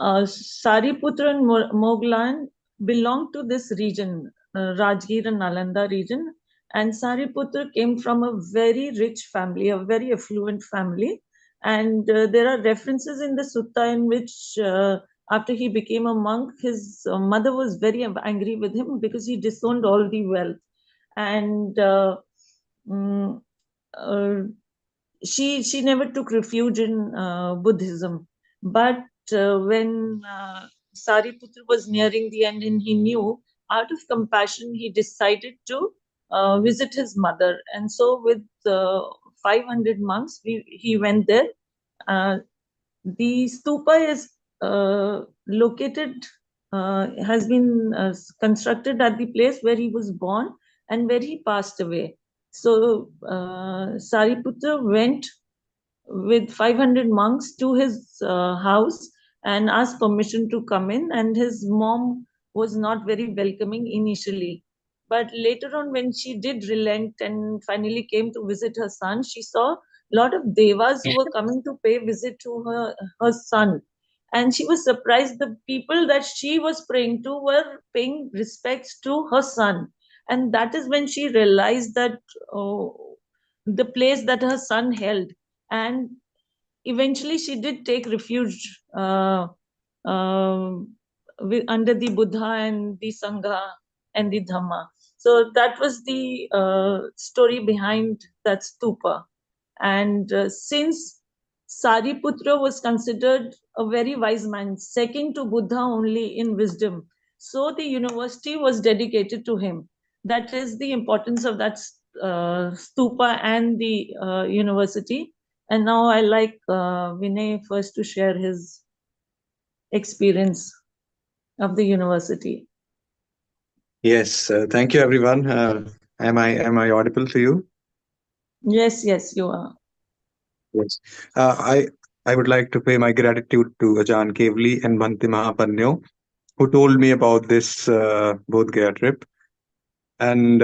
Sariputra and Moglan belong to this region, Rajgir and Nalanda region. And Sariputra came from a very rich family, a very affluent family. And there are references in the sutta in which after he became a monk, his mother was very angry with him because he disowned all the wealth. And she never took refuge in Buddhism. But when Sariputra was nearing the end and he knew, out of compassion, he decided to visit his mother. And so with 500 monks, he went there. The stupa is has been constructed at the place where he was born and where he passed away. So Sariputra went with 500 monks to his house and asked permission to come in, and his mom was not very welcoming initially. But later on, when she did relent and finally came to visit her son, she saw a lot of devas who were coming to pay visit to her son. And she was surprised the people that she was praying to were paying respects to her son. And that is when she realized that the place that her son held. And eventually she did take refuge under the Buddha and the Sangha and the Dhamma. So that was the story behind that stupa. And since Sariputra was considered a very wise man, second to Buddha only in wisdom, so the university was dedicated to him. That is the importance of that stupa and the university. And now I like Vinay first to share his experience of the university. Yes, thank you, everyone. Am I audible to you? Yes, you are. Yes. I would like to pay my gratitude to Ajahn Kevli and Bhante Mahapanyo, who told me about this Bodhgaya trip. And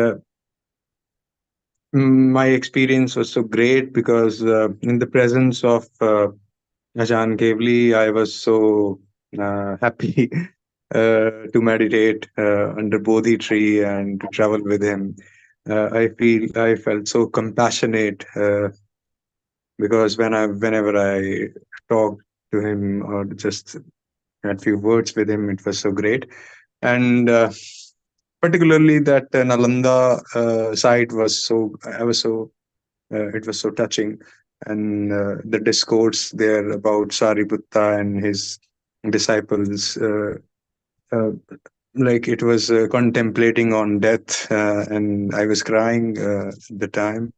my experience was so great because in the presence of Ajahn Kevli, I was so happy to meditate under Bodhi tree and to travel with him. I felt so compassionate because whenever I talked to him or just had few words with him, it was so great. And particularly that Nalanda site was so I was so it was so touching, and the discourse there about Sariputta and his disciples, like it was contemplating on death, and I was crying at the time,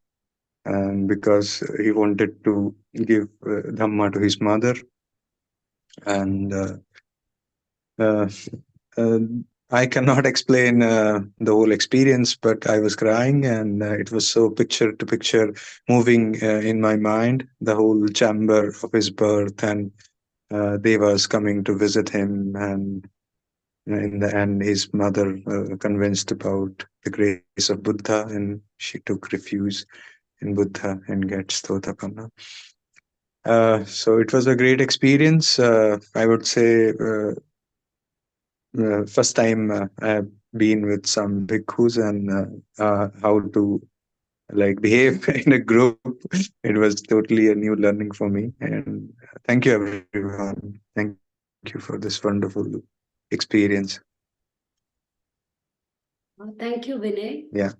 and because he wanted to give Dhamma to his mother, and uh, uh, I cannot explain the whole experience, but I was crying, and it was so picture to picture moving in my mind, the whole chamber of his birth, and Devas coming to visit him, and in the end, his mother convinced about the grace of Buddha, and she took refuge in Buddha and gets Stotapana. So it was a great experience. I would say first time I have been with some bhikkhus and how to like behave in a group. It was totally a new learning for me. And thank you, everyone. Thank you for this wonderful experience. Thank you, Vinay. Yeah.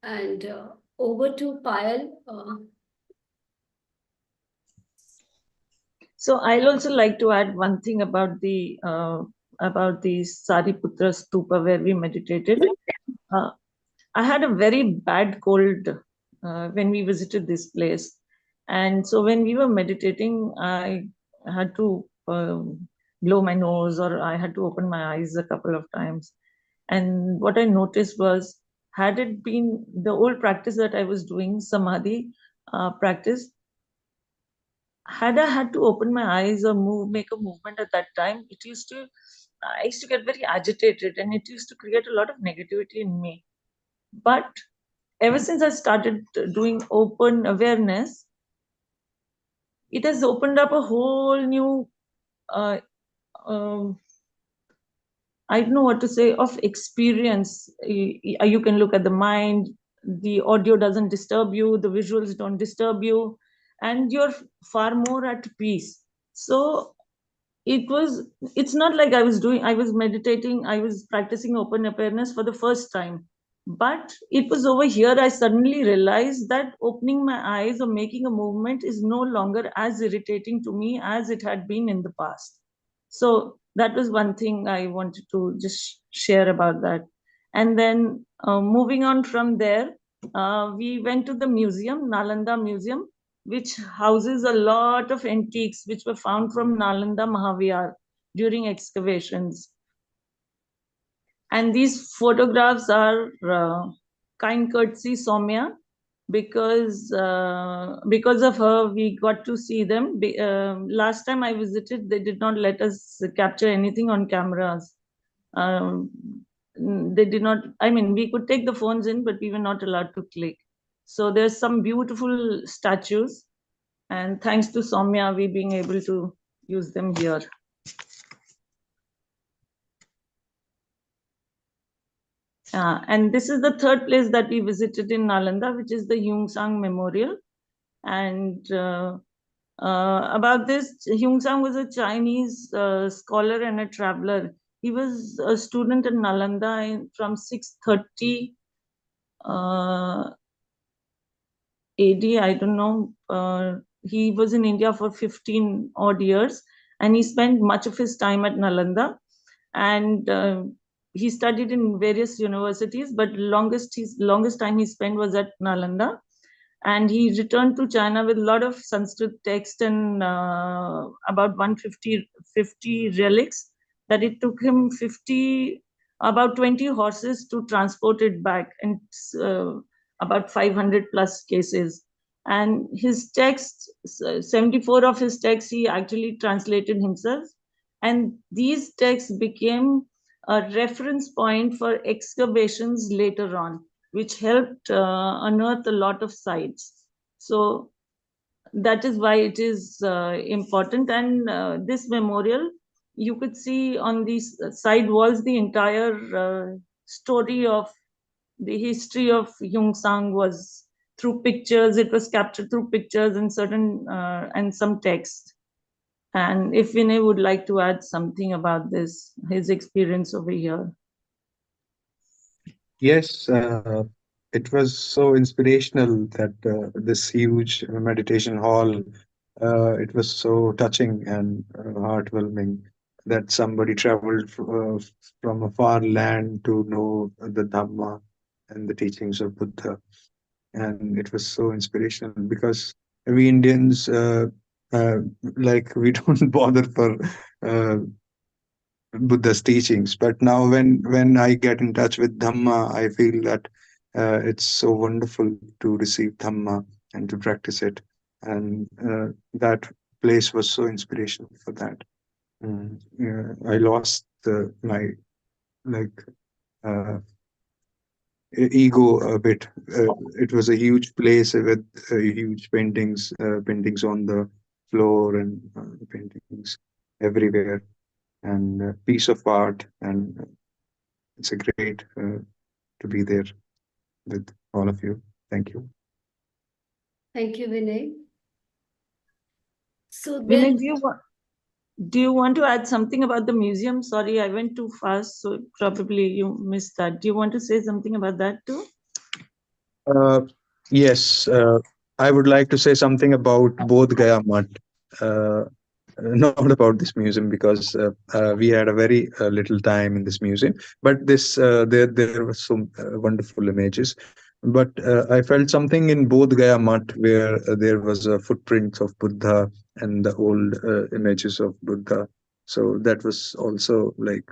And over to Payal. So I'll also like to add one thing about the Sariputra Stupa where we meditated. I had a very bad cold when we visited this place, and so when we were meditating, I had to blow my nose or I had to open my eyes a couple of times. And what I noticed was, had it been the old practice that I was doing, samadhi practice, had I had to open my eyes or make a movement at that time, I used to get very agitated and it used to create a lot of negativity in me. But ever since I started doing open awareness, it has opened up a whole new, I don't know what to say, of experience. You can look at the mind, the audio doesn't disturb you, the visuals don't disturb you, and you're far more at peace. So it's not like I was meditating, I was practicing open awareness for the first time. But it was over here I suddenly realized that opening my eyes or making a movement is no longer as irritating to me as it had been in the past. So that was one thing I wanted to just share about that. And then moving on from there, we went to the museum, Nalanda Museum, which houses a lot of antiques which were found from Nalanda Mahavihar during excavations. And these photographs are kind courtesy Soumya, because of her we got to see them. Last time I visited, they did not let us capture anything on cameras. They did not, I mean, we could take the phones in, but we were not allowed to click. So there's some beautiful statues, and thanks to Soumya, we being able to use them here. And this is the third place that we visited in Nalanda, which is the Hyungsang Memorial. And about this, Hyungsang was a Chinese scholar and a traveler. He was a student in Nalanda from 630 AD, I don't know. He was in India for 15 odd years, and he spent much of his time at Nalanda. And he studied in various universities, but longest time he spent was at Nalanda. And he returned to China with a lot of Sanskrit text and about 150 relics that it took him about 20 horses to transport it back, and about 500 plus cases. And his texts, 74 of his texts, he actually translated himself. And these texts became a reference point for excavations later on, which helped unearth a lot of sites. So that is why it is important. And this memorial, you could see on these side walls the entire story of the history of Yungsang was through pictures. It was captured through pictures and certain and some text. And if Vinay would like to add something about this, his experience over here. Yes, it was so inspirational that this huge meditation hall, it was so touching and heartwarming that somebody traveled from a far land to know the Dhamma and the teachings of Buddha. And it was so inspirational because we Indians, uh, like, we don't bother for uh, Buddha's teachings. But now, when I get in touch with Dhamma, I feel that it's so wonderful to receive Dhamma and to practice it. And that place was so inspirational for that. I lost my, like, uh, ego a bit. It was a huge place with huge paintings on the floor, and paintings everywhere, and piece of art, and it's a great to be there with all of you. Thank you. Thank you, Vinay. So Vinay, then, do you want to add something about the museum? Sorry, I went too fast, so probably you missed that. Do you want to say something about that too? Uh, yes, I would like to say something about Bodhgaya Mutt. Uh, not about this museum, because we had a very little time in this museum. But there were some wonderful images. But I felt something in Bodhgaya Mutt, where there was a footprint of Buddha and the old images of Buddha. So that was also like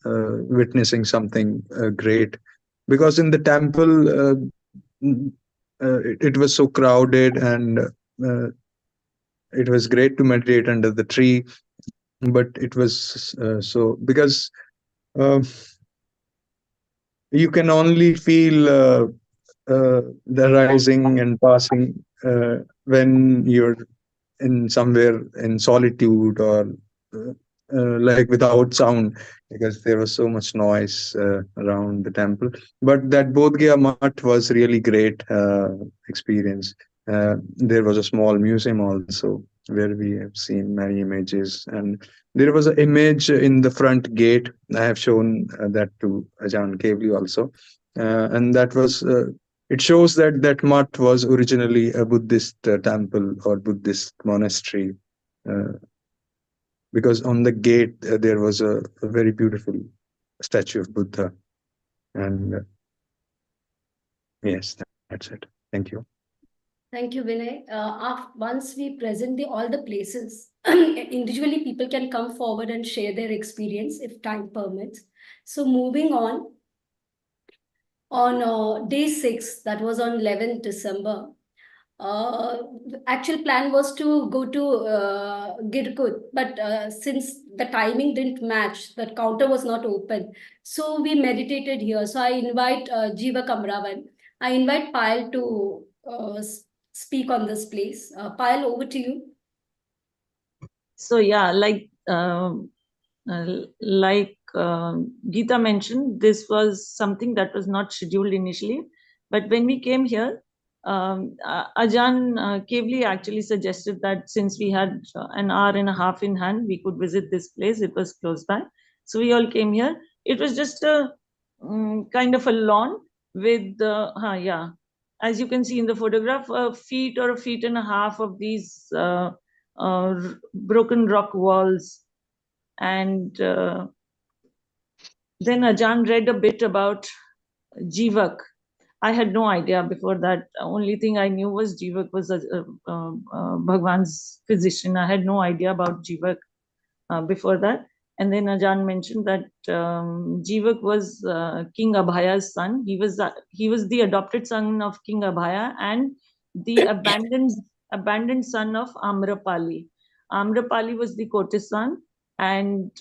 witnessing something great, because in the temple, mm, it was so crowded, and it was great to meditate under the tree. But it was so, because uh, you can only feel the rising and passing when you're in somewhere in solitude, or uh, like without sound, because there was so much noise around the temple. But that Bodhgaya Mutt was really great experience. There was a small museum also, where we have seen many images, and there was an image in the front gate. I have shown that to Ajahn Kevli also, and that was it shows that that mutt was originally a Buddhist temple or Buddhist monastery, uh, because on the gate there was a very beautiful statue of Buddha. And yes, that's it. Thank you. thank you, Vinay. Once we present all the places, individually people can come forward and share their experience if time permits. So moving on day 6, that was on 11th December, the actual plan was to go to Girkut, but since the timing didn't match, the counter was not open. So we meditated here. So I invite Jiva Kamravan. I invite Payal to speak on this place. Payal, over to you. So yeah, like Geeta mentioned, this was something that was not scheduled initially. But when we came here, Ajahn Kevli actually suggested that since we had an hour and a half in hand, we could visit this place. It was close by. So we all came here. It was just a kind of a lawn with, yeah, as you can see in the photograph, a feet or a feet and a half of these broken rock walls. And then Ajahn read a bit about Jivak. I had no idea before that. Only thing I knew was Jivak was Bhagwan's physician. I had no idea about Jivak before that. And then Ajahn mentioned that Jivak was King Abhaya's son. He was the adopted son of King Abhaya, and the abandoned son of Amrapali. Amrapali was the courtesan, and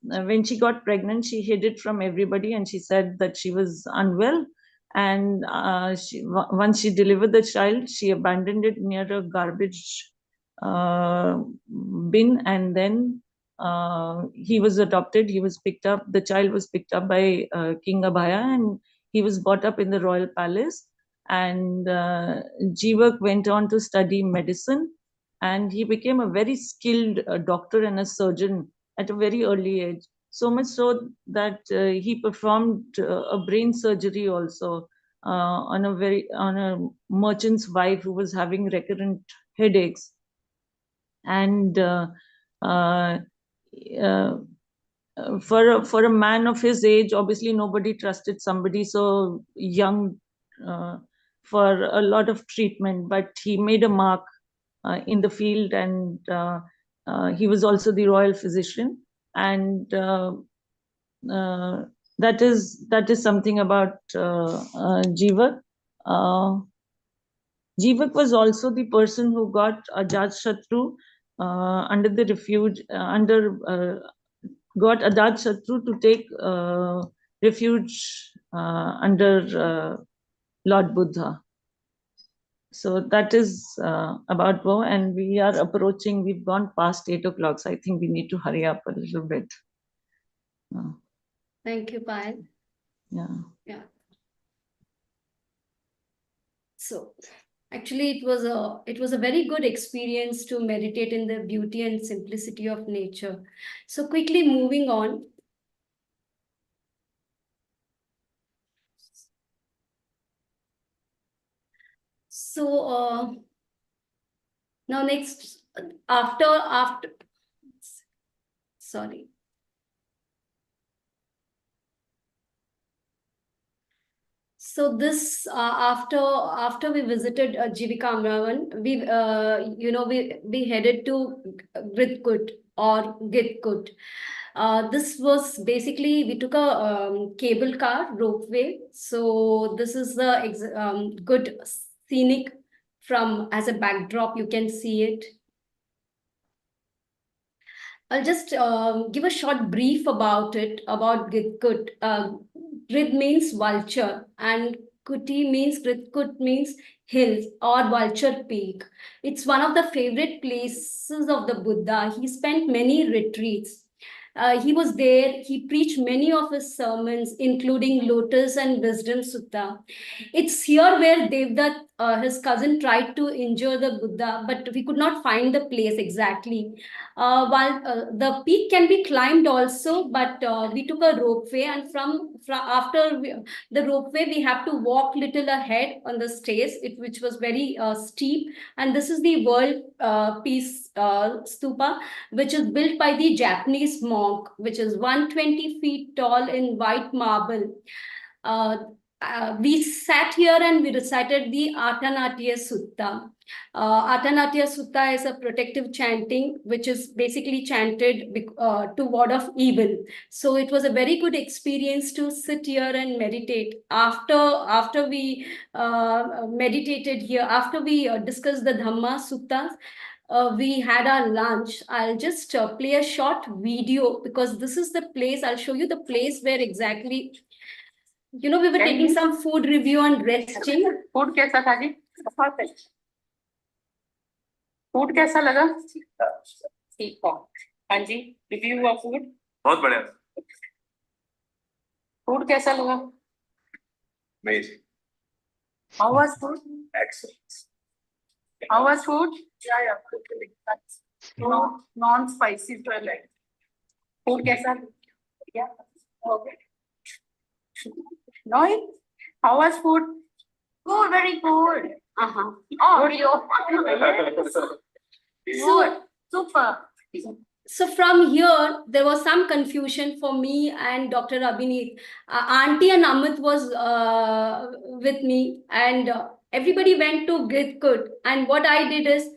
when she got pregnant, she hid it from everybody, and she said that she was unwell. And once she delivered the child, she abandoned it near a garbage bin, and then he was adopted. He was picked up. The child was picked up by King Abhaya, and he was brought up in the royal palace. And Jeevak went on to study medicine, and he became a very skilled doctor and a surgeon at a very early age. So much so that he performed a brain surgery also on a merchant's wife who was having recurrent headaches. And for a man of his age, obviously nobody trusted somebody so young for a lot of treatment, but he made a mark in the field, and he was also the royal physician. And that is something about Jeevak. Jeevak was also the person who got Ajatashatru under the refuge, got Ajatashatru to take refuge under Lord Buddha. So that is about Bo, and we are approaching, we've gone past 8 o'clock, so I think we need to hurry up a little bit. Thank you, Payal. Yeah. So actually, it was a very good experience to meditate in the beauty and simplicity of nature. So quickly moving on. So now next, after sorry. So this after we visited Jivika Amravan, we headed to Gridkut or Gitkut. This was basically, we took a cable car ropeway. So this is the good scenic from as a backdrop. You can see it. I'll just give a short brief about it, about Gridkut. Grid means vulture, and Gridkut means hills or vulture peak. It's one of the favorite places of the Buddha. He spent many retreats. He was there. He preached many of his sermons, including Lotus and Wisdom Sutta. It's here where Devdutt, his cousin, tried to injure the Buddha, but we could not find the place exactly. While the peak can be climbed also, but we took a ropeway, and from after the ropeway, we have to walk little ahead on the stairs, which was very steep. And this is the World Peace Stupa, which is built by the Japanese monk, which is 120 feet tall in white marble. We sat here and we recited the Atanatya Sutta. Atanatya Sutta is a protective chanting, which is basically chanted to ward off evil. So it was a very good experience to sit here and meditate. After we meditated here, after we discussed the Dhamma Suttas, we had our lunch. I'll just play a short video because this is the place. I'll show you the place where exactly, we were taking some food review and resting. Food कैसा था जी? Food कैसा लगा? ठीक था. हाँ जी, review of food. बहुत बढ़िया. Food कैसा लगा? Amazing. How was food? Excellent. How was food? Yeah. No, non-spicy toilet. Food कैसा? Yeah. Okay. No, how was food? Good, very good. Oh, so super. So from here, there was some confusion for me and Dr. Abhineet. Auntie and Amit was with me, and everybody went to Gridkut. And what I did is,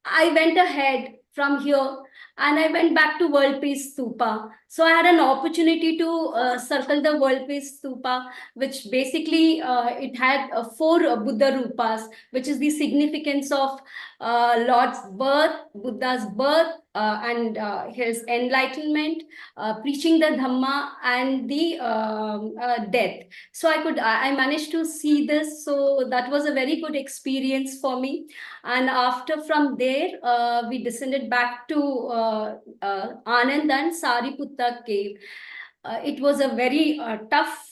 I went ahead from here. and I went back to World Peace Stupa. So I had an opportunity to circle the World Peace Stupa, which basically it had four Buddha Rupas, which is the significance of Lord's birth, Buddha's birth, and his enlightenment, preaching the Dhamma, and the death. So I managed to see this. So that was a very good experience for me. And after from there, we descended back to Anand and Sariputta cave. It was a very tough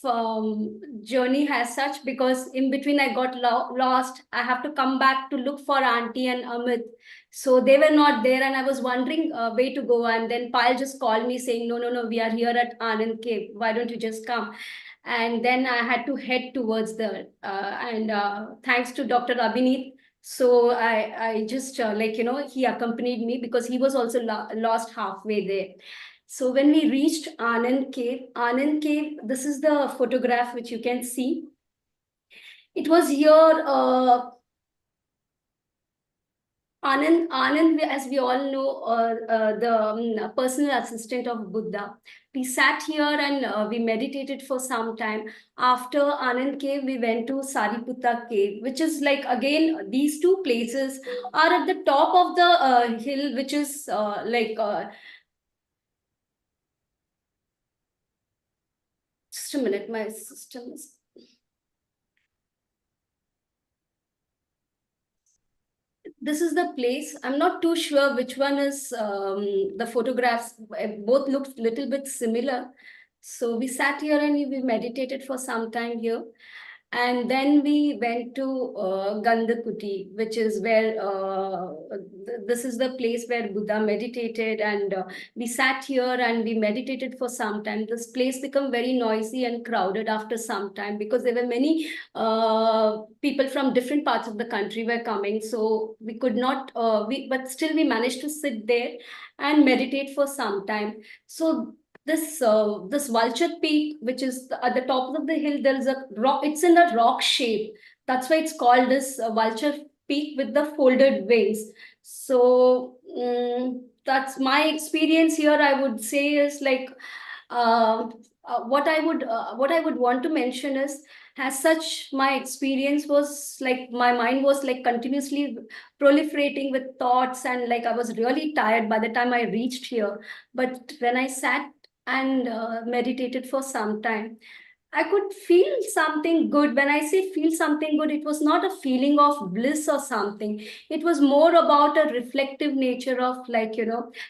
journey as such, because in between I got lost. I have to come back to look for Auntie and Amit. So they were not there, and I was wondering where to go. And then Pyle just called me saying, no, no, no, we are here at Anand Cave. Why don't you just come? And then I had to head towards the, and thanks to Dr. Abhineet. So I just he accompanied me, because he was also lost halfway there. So when we reached Anand Cave, this is the photograph which you can see. It was here, Anand, as we all know, the personal assistant of Buddha. We sat here and we meditated for some time. After Anand Cave, we went to Sariputta Cave, which is like, again, these two places are at the top of the hill, which is just a minute, my system is. This is the place. I'm not too sure which one is the photographs. Both looked a little bit similar. So we sat here and we meditated for some time here. And then we went to Gandhakuti, which is where, this is the place where Buddha meditated. And we sat here and we meditated for some time. This place became very noisy and crowded after some time, because there were many people from different parts of the country were coming. So we could not, but still we managed to sit there and meditate for some time. So this vulture peak, which is at the top of the hill, there is a rock. It's in a rock shape. That's why it's called this vulture peak with the folded wings. So that's my experience here. I would say is like, what I would want to mention is, as such, my experience was like, my mind was like continuously proliferating with thoughts, and like I was really tired by the time I reached here. But when I sat and meditated for some time, I could feel something good. When I say feel something good, it was not a feeling of bliss or something. It was more about a reflective nature of, like,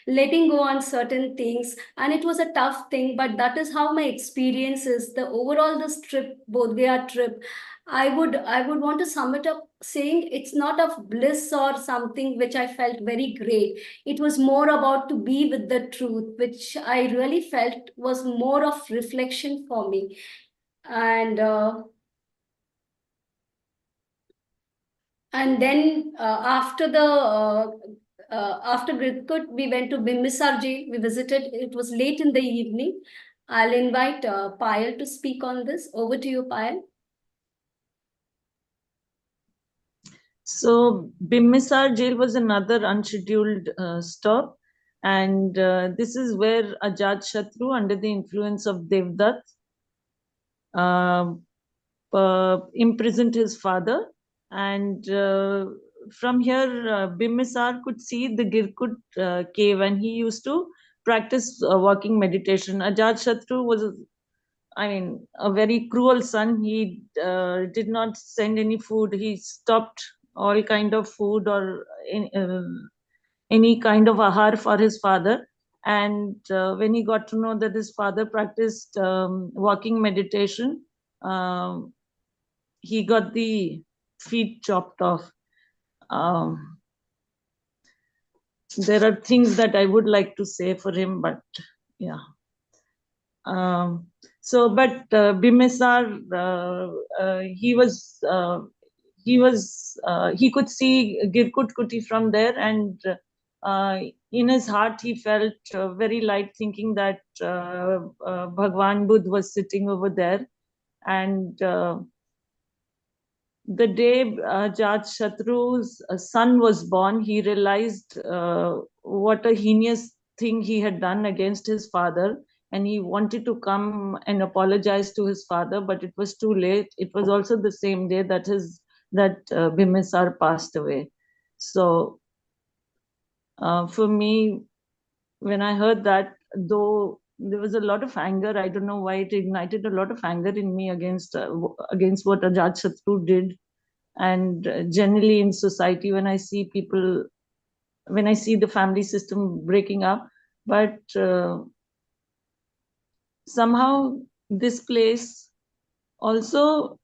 letting go on certain things. And it was a tough thing, but that is how my experience is. The overall, this trip, Bodhgaya trip, I would want to sum it up saying it's not of bliss or something which I felt very great. It was more about to be with the truth, which I really felt was more of reflection for me. And then after Gridkut, we went to Bimbisar jail. We visited. It was late in the evening. I'll invite Payal to speak on this. Over to you, Payal. So Bimbisar jail was another unscheduled stop, and this is where Ajatashatru, under the influence of Devdutt, imprisoned his father. And from here, Bimbisar could see the Girkut cave, and he used to practice walking meditation. Ajatashatru was, a very cruel son. He did not send any food. He stopped all kind of food or any kind of ahar for his father. And when he got to know that his father practiced walking meditation, he got the feet chopped off. There are things that I would like to say for him, but yeah. But Bimbisar, he could see Girkut Kuti from there, and in his heart he felt very light, thinking that Bhagwan Buddha was sitting over there. And the day Ajatashatru's son was born, he realized what a heinous thing he had done against his father, and he wanted to come and apologize to his father, but it was too late. It was also the same day that Bimbisar passed away. So for me, when I heard that, though there was a lot of anger, I don't know why it ignited a lot of anger in me against what Ajatashatru did. And generally in society, when I see the family system breaking up, but somehow this place also,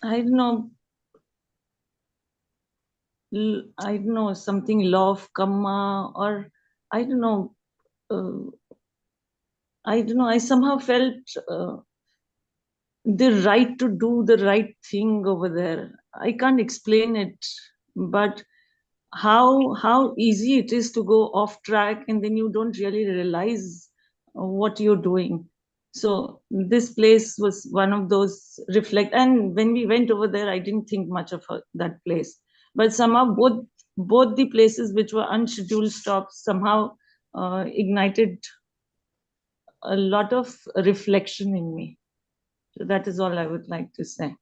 I don't know, something law of karma, or I don't know, I somehow felt the right to do the right thing over there. I can't explain it, but how easy it is to go off track, and then you don't really realize what you're doing. So this place was one of those reflect. And when we went over there, I didn't think much of that place, but somehow both the places which were unscheduled stops somehow ignited a lot of reflection in me. So that is all I would like to say.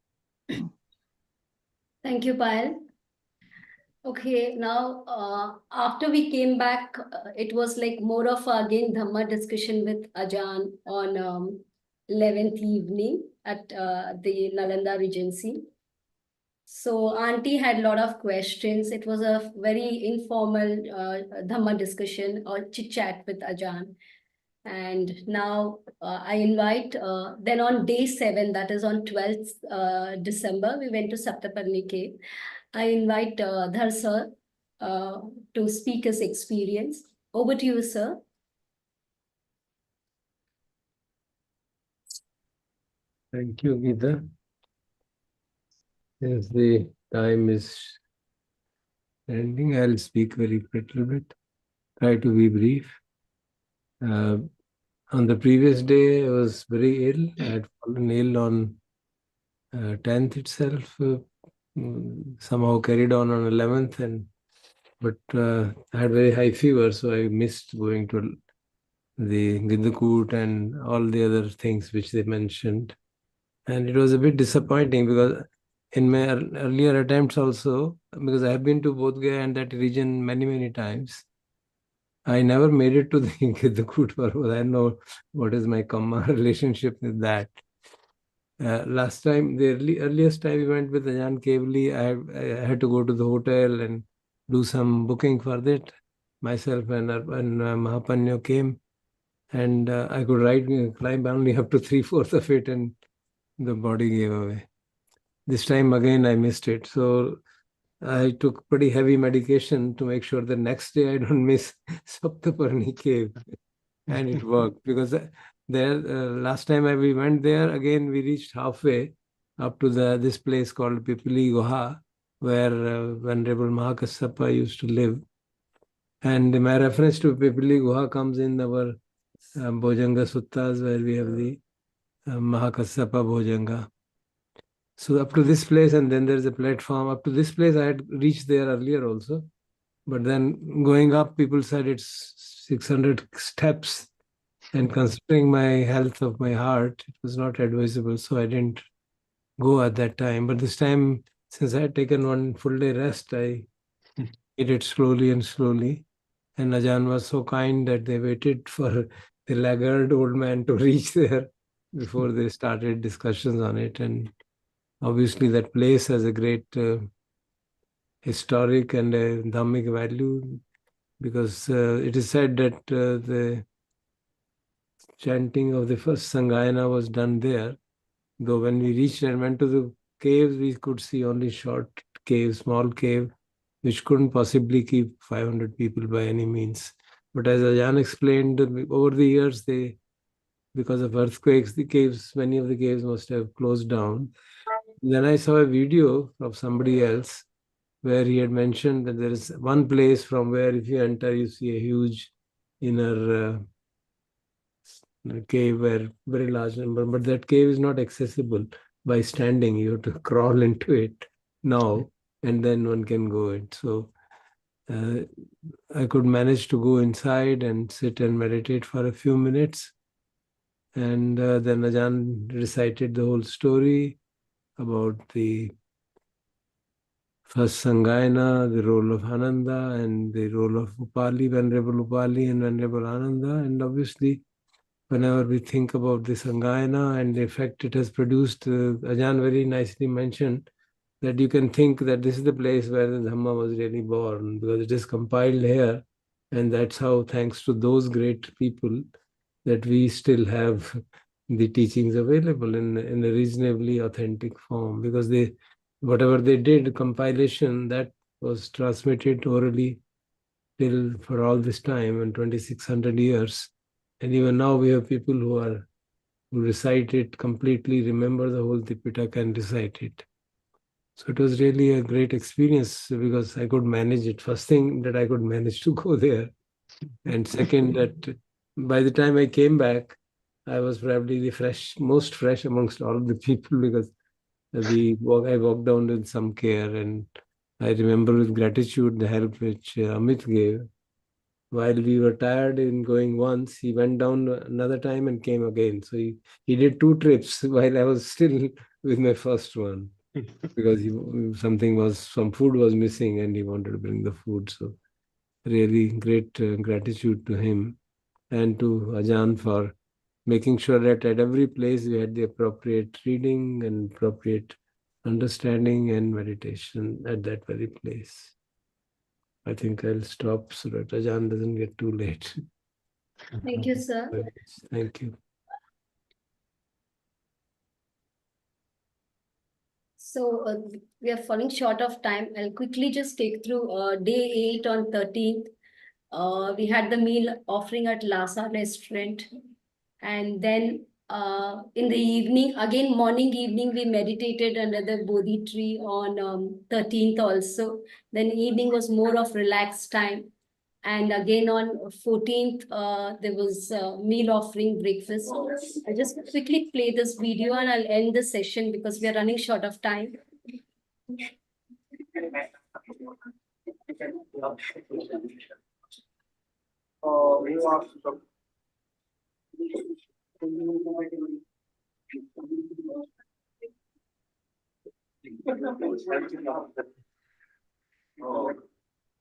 Thank you, Payal. Okay, now after we came back, it was like more of again Dhamma discussion with Ajan on 11th evening at the Nalanda Regency. So Auntie had a lot of questions. It was a very informal Dhamma discussion or chit chat with Ajan. And now I invite, then on day 7, that is on 12th December, we went to Saptaparni Cave. I invite Dhar sir to speak his experience. Over to you, sir. Thank you, Geeta. Since the time is ending, I'll speak very little bit. Try to be brief. On the previous day, I was very ill. I had fallen ill on 10th itself. Somehow carried on 11th, but I had very high fever, so I missed going to the Gidakut and all the other things which they mentioned. And it was a bit disappointing because in my earlier attempts also, because I have been to Bodhgaya and that region many, many times, I never made it to the Gidakut Parvat. I don't know what is my karma relationship with that. Last time, the earliest time we went with Ajan Kevli, I had to go to the hotel and do some booking for that. Myself and Mahapanyo came, and I could climb only up to 3/4 of it, and the body gave away. This time again, I missed it. So I took pretty heavy medication to make sure the next day I don't miss Saptaparni Cave. And it worked because there last time we went there, again we reached halfway up to this place called Pipili Guha, where Venerable Mahakassapa used to live. And my reference to Pipili Guha comes in our Bhojanga Suttas, where we have the Mahakassapa Bhojanga. So up to this place, and then there's a platform. Up to this place, I had reached there earlier also. But then going up, people said it's 600 steps. And considering my health of my heart, it was not advisable. So I didn't go at that time. But this time, since I had taken one full day rest, I did it slowly and slowly. And Ajan was so kind that they waited for the laggard old man to reach there before they started discussions on it. And obviously, that place has a great historic and dhammic value because it is said that the chanting of the first Sangayana was done there. Though when we reached and went to the caves, we could see only short cave, small cave, which couldn't possibly keep 500 people by any means. But as Ajan explained, over the years, because of earthquakes, many of the caves must have closed down. Then I saw a video of somebody else where he had mentioned that there is one place from where if you enter, you see a huge inner cave where very large number, but that cave is not accessible by standing. You have to crawl into it now, and then one can go in. So I could manage to go inside and sit and meditate for a few minutes. And then Ajahn recited the whole story about the first Sangayana, the role of Ananda, and the role of Upali, Venerable Upali and Venerable Ananda. And obviously, whenever we think about the Sangayana and the effect it has produced, Ajahn very nicely mentioned that you can think that this is the place where the Dhamma was really born, because it is compiled here. And that's how, thanks to those great people, that we still have the teachings available in a reasonably authentic form, because they, whatever they did, compilation, that was transmitted orally till for all this time and 2600 years. And even now we have people who recite it completely, remember the whole Tipitaka and recite it. So it was really a great experience, because I could manage it. First thing, that I could manage to go there. And second, that by the time I came back, I was probably the most fresh amongst all of the people, because I walked down with some care, and I remember with gratitude the help which Amit gave. While we were tired in going once, he went down another time and came again. So he did 2 trips while I was still with my first one, because some food was missing and he wanted to bring the food. So really great gratitude to him and to Ajahn for making sure that at every place we had the appropriate reading and appropriate understanding and meditation at that very place. I think I'll stop so that Ajahn doesn't get too late. Thank you, sir. Thank you. So we are falling short of time. I'll quickly just take through day 8 on 13th. We had the meal offering at Lhasa restaurant. And then in the evening, again morning, evening, we meditated under the Bodhi tree on 13th also. Then evening was more of relaxed time. And again on 14th, there was meal offering breakfast. I'll just quickly play this video and I'll end the session because we are running short of time.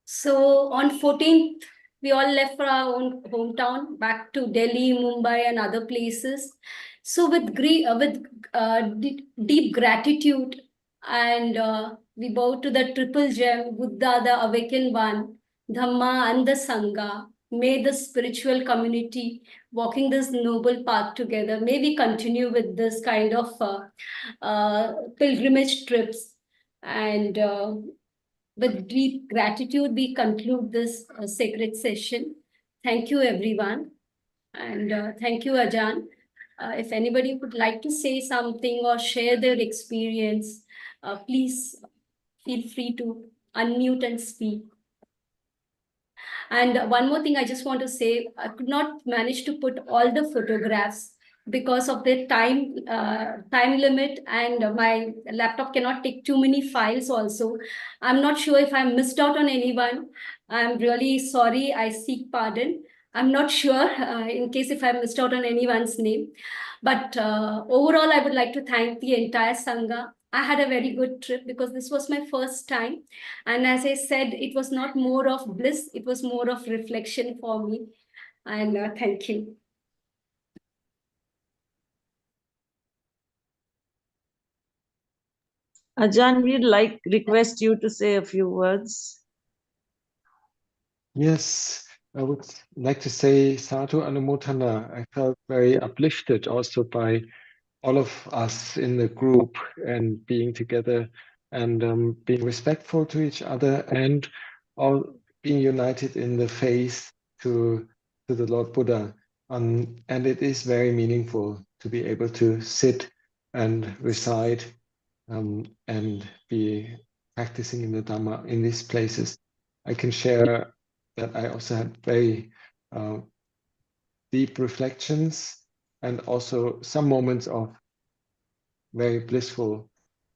So on 14th, we all left for our own hometown, back to Delhi, Mumbai, and other places. So with deep gratitude, and we bow to the triple gem, Buddha, the awakened one, Dhamma, and the Sangha. May the spiritual community walking this noble path together. May we continue with this kind of pilgrimage trips and. With deep gratitude, we conclude this sacred session. Thank you, everyone. And thank you, Ajahn. If anybody would like to say something or share their experience, please feel free to unmute and speak. And one more thing I just want to say, I could not manage to put all the photographs because of the time limit, and my laptop cannot take too many files also. I'm not sure if I missed out on anyone. I'm really sorry. I seek pardon. I'm not sure in case if I missed out on anyone's name. But overall, I would like to thank the entire Sangha. I had a very good trip because this was my first time. And as I said, it was not more of bliss, it was more of reflection for me. And thank you. Ajahn, we'd request you to say a few words. Yes, I would like to say Sadhu Anumodana. I felt very uplifted also by all of us in the group and being together and being respectful to each other and all being united in the faith to the Lord Buddha. And it is very meaningful to be able to sit and recite and be practicing in the Dhamma in these places. I can share that I also had very deep reflections and also some moments of very blissful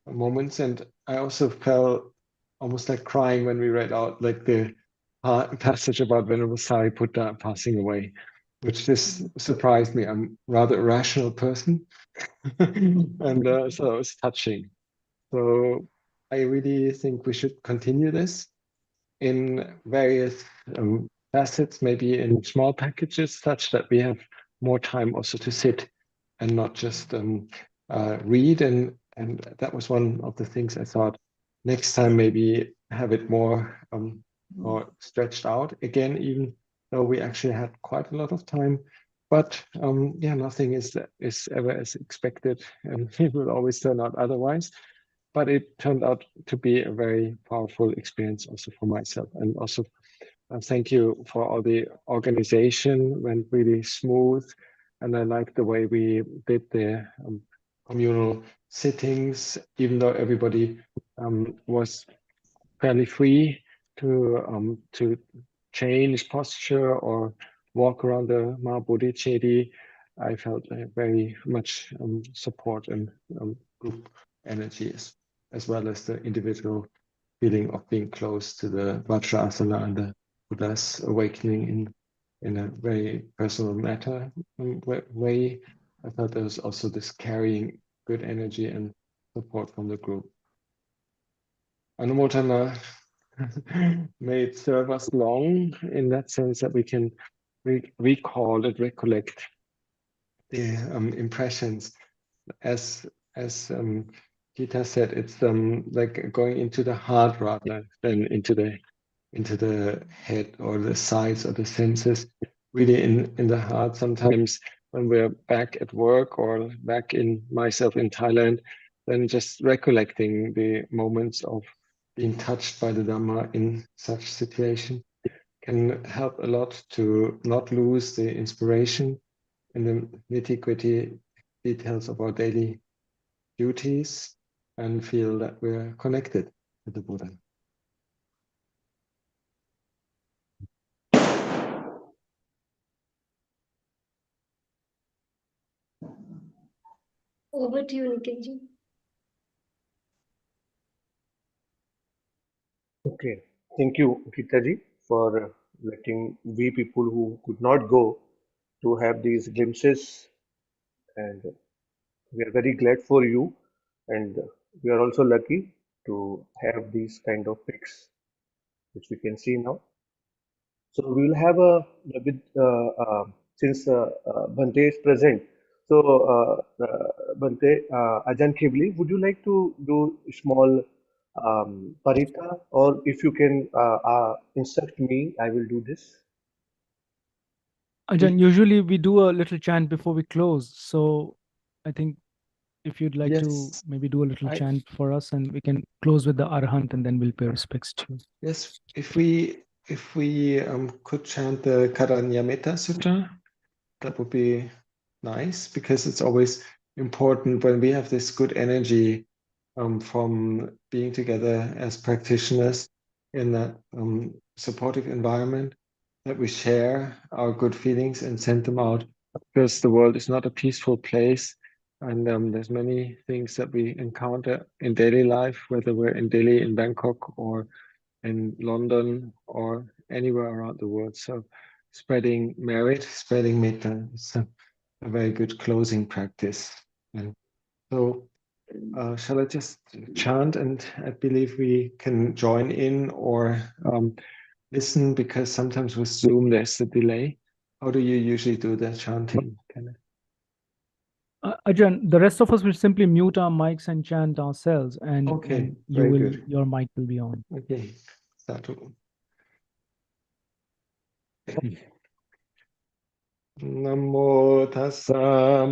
moments. And I also felt almost like crying when we read out like the passage about Venerable Sariputta passing away, which just surprised me. I'm rather a rational person, and so it was touching. So I really think we should continue this in various facets, maybe in small packages, such that we have more time also to sit and not just read. And that was one of the things I thought next time maybe have it more stretched out again, even though we actually had quite a lot of time. But yeah, nothing is ever as expected, and it will always turn out otherwise. But it turned out to be a very powerful experience also for myself. And also thank you for all the organization, went really smooth. And I like the way we did the communal sittings, even though everybody was fairly free to change posture or walk around the Ma Bodhicedi. I felt very much support and group energy as well as the individual feeling of being close to the Vajrasana and the Buddha's awakening in a very personal matter way. I felt there was also this carrying good energy and support from the group. Anumodana may it serve us long in that sense that we can recall and recollect the impressions. As Gita said, it's like going into the heart rather than into the head or the sides or the senses. Really in the heart. Sometimes when we're back at work or back in myself in Thailand, then just recollecting the moments of being touched by the Dhamma in such situation can help a lot to not lose the inspiration in the nitty-gritty details of our daily duties and feel that we're connected to the Buddha. Over to you, Nikhilji. Okay, thank you, Gitaji, for letting we people who could not go to have these glimpses, and we are very glad for you, and we are also lucky to have these kind of pics which we can see now. So we will have a bit since Bhante is present. So Bhante, Ajahn Khibli, would you like to do small parita, or if you can instruct me, I will do this. Ajahn, usually we do a little chant before we close. So I think if you'd like to maybe do a little chant for us, and we can close with the Arahant, and then we'll pay respects to you. Yes, if we could chant the Karanyameta Sutta, that would be nice, because it's always important when we have this good energy from being together as practitioners in that supportive environment, that we share our good feelings and send them out, because the world is not a peaceful place, and there's many things that we encounter in daily life, whether we're in Delhi, in Bangkok, or in London, or anywhere around the world. So spreading merit, spreading metta is a very good closing practice. And so shall I just chant, and I believe we can join in or listen, because sometimes with Zoom there's a delay. How do you usually do the chanting? Ajahn, the rest of us will simply mute our mics and chant ourselves, and, Okay, and very good. your mic will be on. Okay, Sadhu. Namo tassa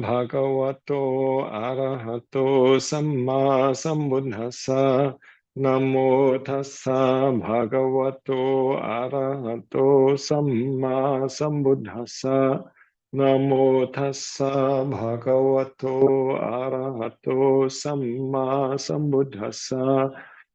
bhagavato arahato samma sambuddhassa. Namo tassa bhagavato arahato samma sambuddhassa. Namo tassa bhagavato arahato samma sambuddhassa.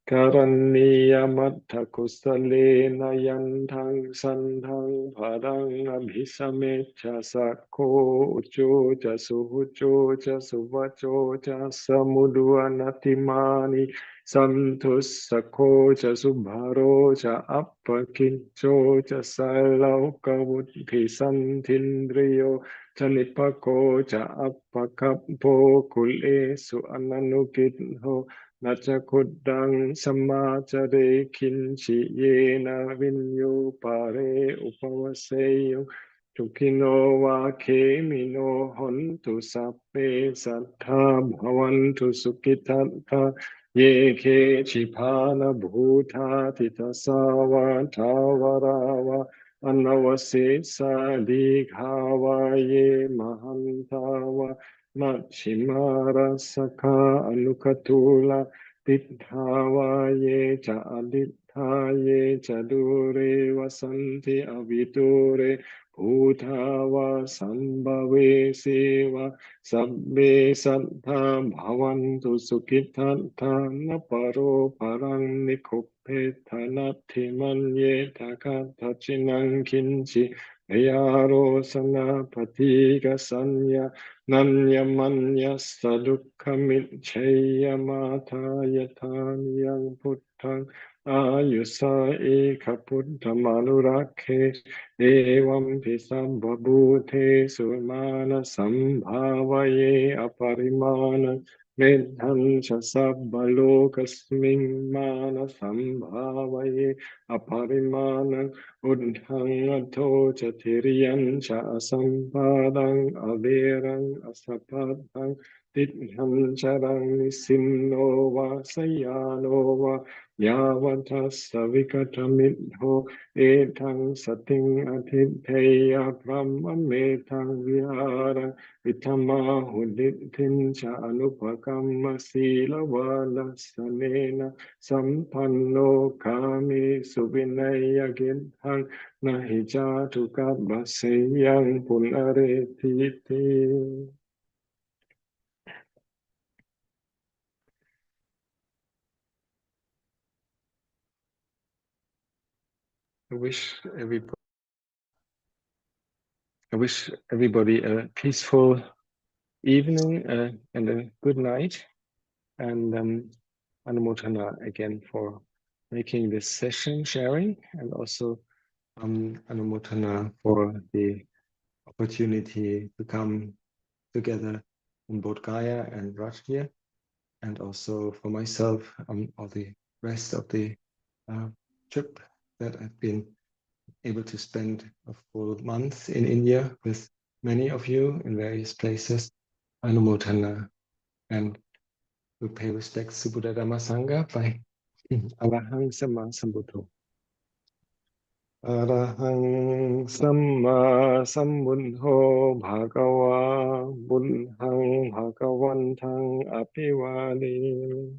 Karaniyamathakusaleena yanthang sandhang padang abhisamecha sakho uchocha suhuchocha suvachocha samuduanatimani santusakhocha subharocha appakinchocha salaukavuddhi santindriyo chanippakocha appakappo kulesu ananukitho Nachakuddang samachare kinchi yena vinyo pare upavaseyo Chukino wa kemino hontu sappe sattha bhavantu sukhitattha ye ke chipana bhuta tita sawa thavarava anavase sadhikava ye mahantava Machimara Sakha Anukatula Titthawaye Cha Adithaye Cha Dure Vasanti Aviture Bhutava Sambhave Seva Sabbe Sattha Bhavantu Sukhitantha Naparo Parang Nikupetha Natti Manye Takatha Chinang Kinchi Ayaro Sanapatiga Sanya Nanyamanya sadukhamicchaya mata yatanyang puttang ayusa eka puttamanurakhe evam pisambhabhute sumana sambhavaye aparimana medham cha sabbalokasmin mana sambhavaye aparimana Uddhang atho chatiriyam cha asampadang averang asapadang titham charang nisimno va sayano va yavata savikatamitho etang sating atithaya brahma metang vihara vitama hudithin cha anupakam sila vala sanena sampanno kami subinaya githang nahi jatu kabaseyang punaretiti. I wish everybody a peaceful evening and a good night. And Anumodana again for making this session, sharing, and also Anumodana for the opportunity to come together in Bodhgaya and Rajgir, and also for myself all the rest of the trip that I've been able to spend a full month in India with many of you in various places. Anumodana, and we pay respects to Buddha Dhamma Sangha by Arahang Sama Sambuddho. Arahang Sama Sambuddho Bhagava Buddhang Bhagavantang Apivali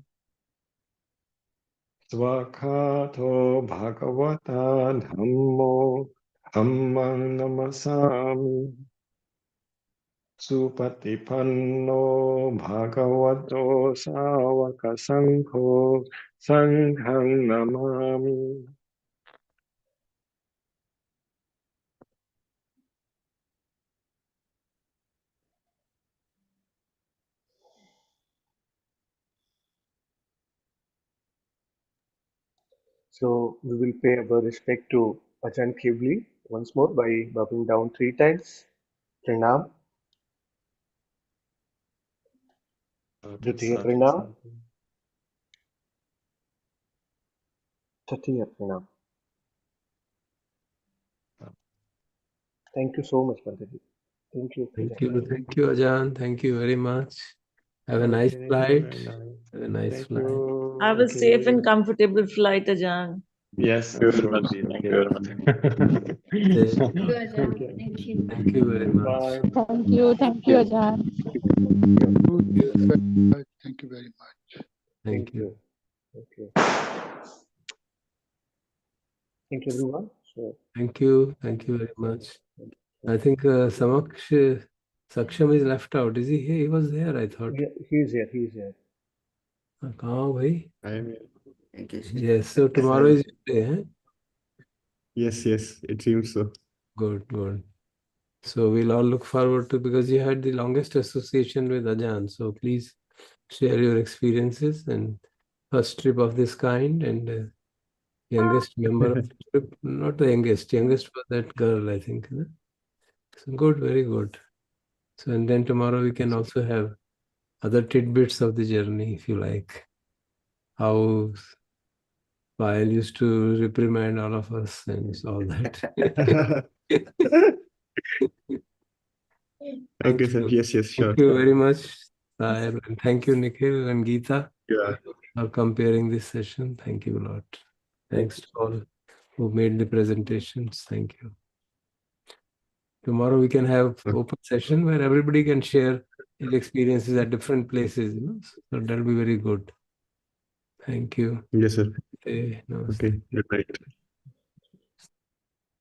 Swakato Bhagavata Dhammo Dhammang Namasami Supatipanno Bhagavato Savaka Sangho Sanghang Namami. So we will pay our respect to Ajahn Khibli once more by bowing down 3 times. Pranam. Dutiya Pranam. Tatiya Pranam. Thank you so much, Bhantaji. Thank you. Thank you, Ajahn. Thank you very much. Have a nice flight. Have a nice flight. Have a safe and comfortable flight, Ajahn. Yes, I'm sure it'll be okay. Thank you very much. Thank you, Ajahn. Thank you very much. Thank you. Okay. Thank you, everyone. So, Thank you very much. I think Saksham is left out. Is he here? He was there, I thought. yeah, he's here. कहाँ हो भाई? I am here. Thank you. Yes, so tomorrow is your day, huh? Yes, it seems so. Good, good. So we'll all look forward to, because you had the longest association with Ajahn. So please share your experiences and first trip of this kind, and youngest member of the trip, not the youngest was that girl, I think. Huh? So good, very good. So, and then tomorrow we can also have other tidbits of the journey, if you like. How Payal used to reprimand all of us and all that. Okay, sir. Yes, sure. Thank you very much, Sahib, and thank you, Nikhil and Geeta, Yeah. for comparing this session. Thank you a lot. Thanks to all who made the presentations. Thank you. Tomorrow we can have open session where everybody can share his experiences at different places. So that'll be very good. Thank you. Yes, sir. Okay, Okay. Good night.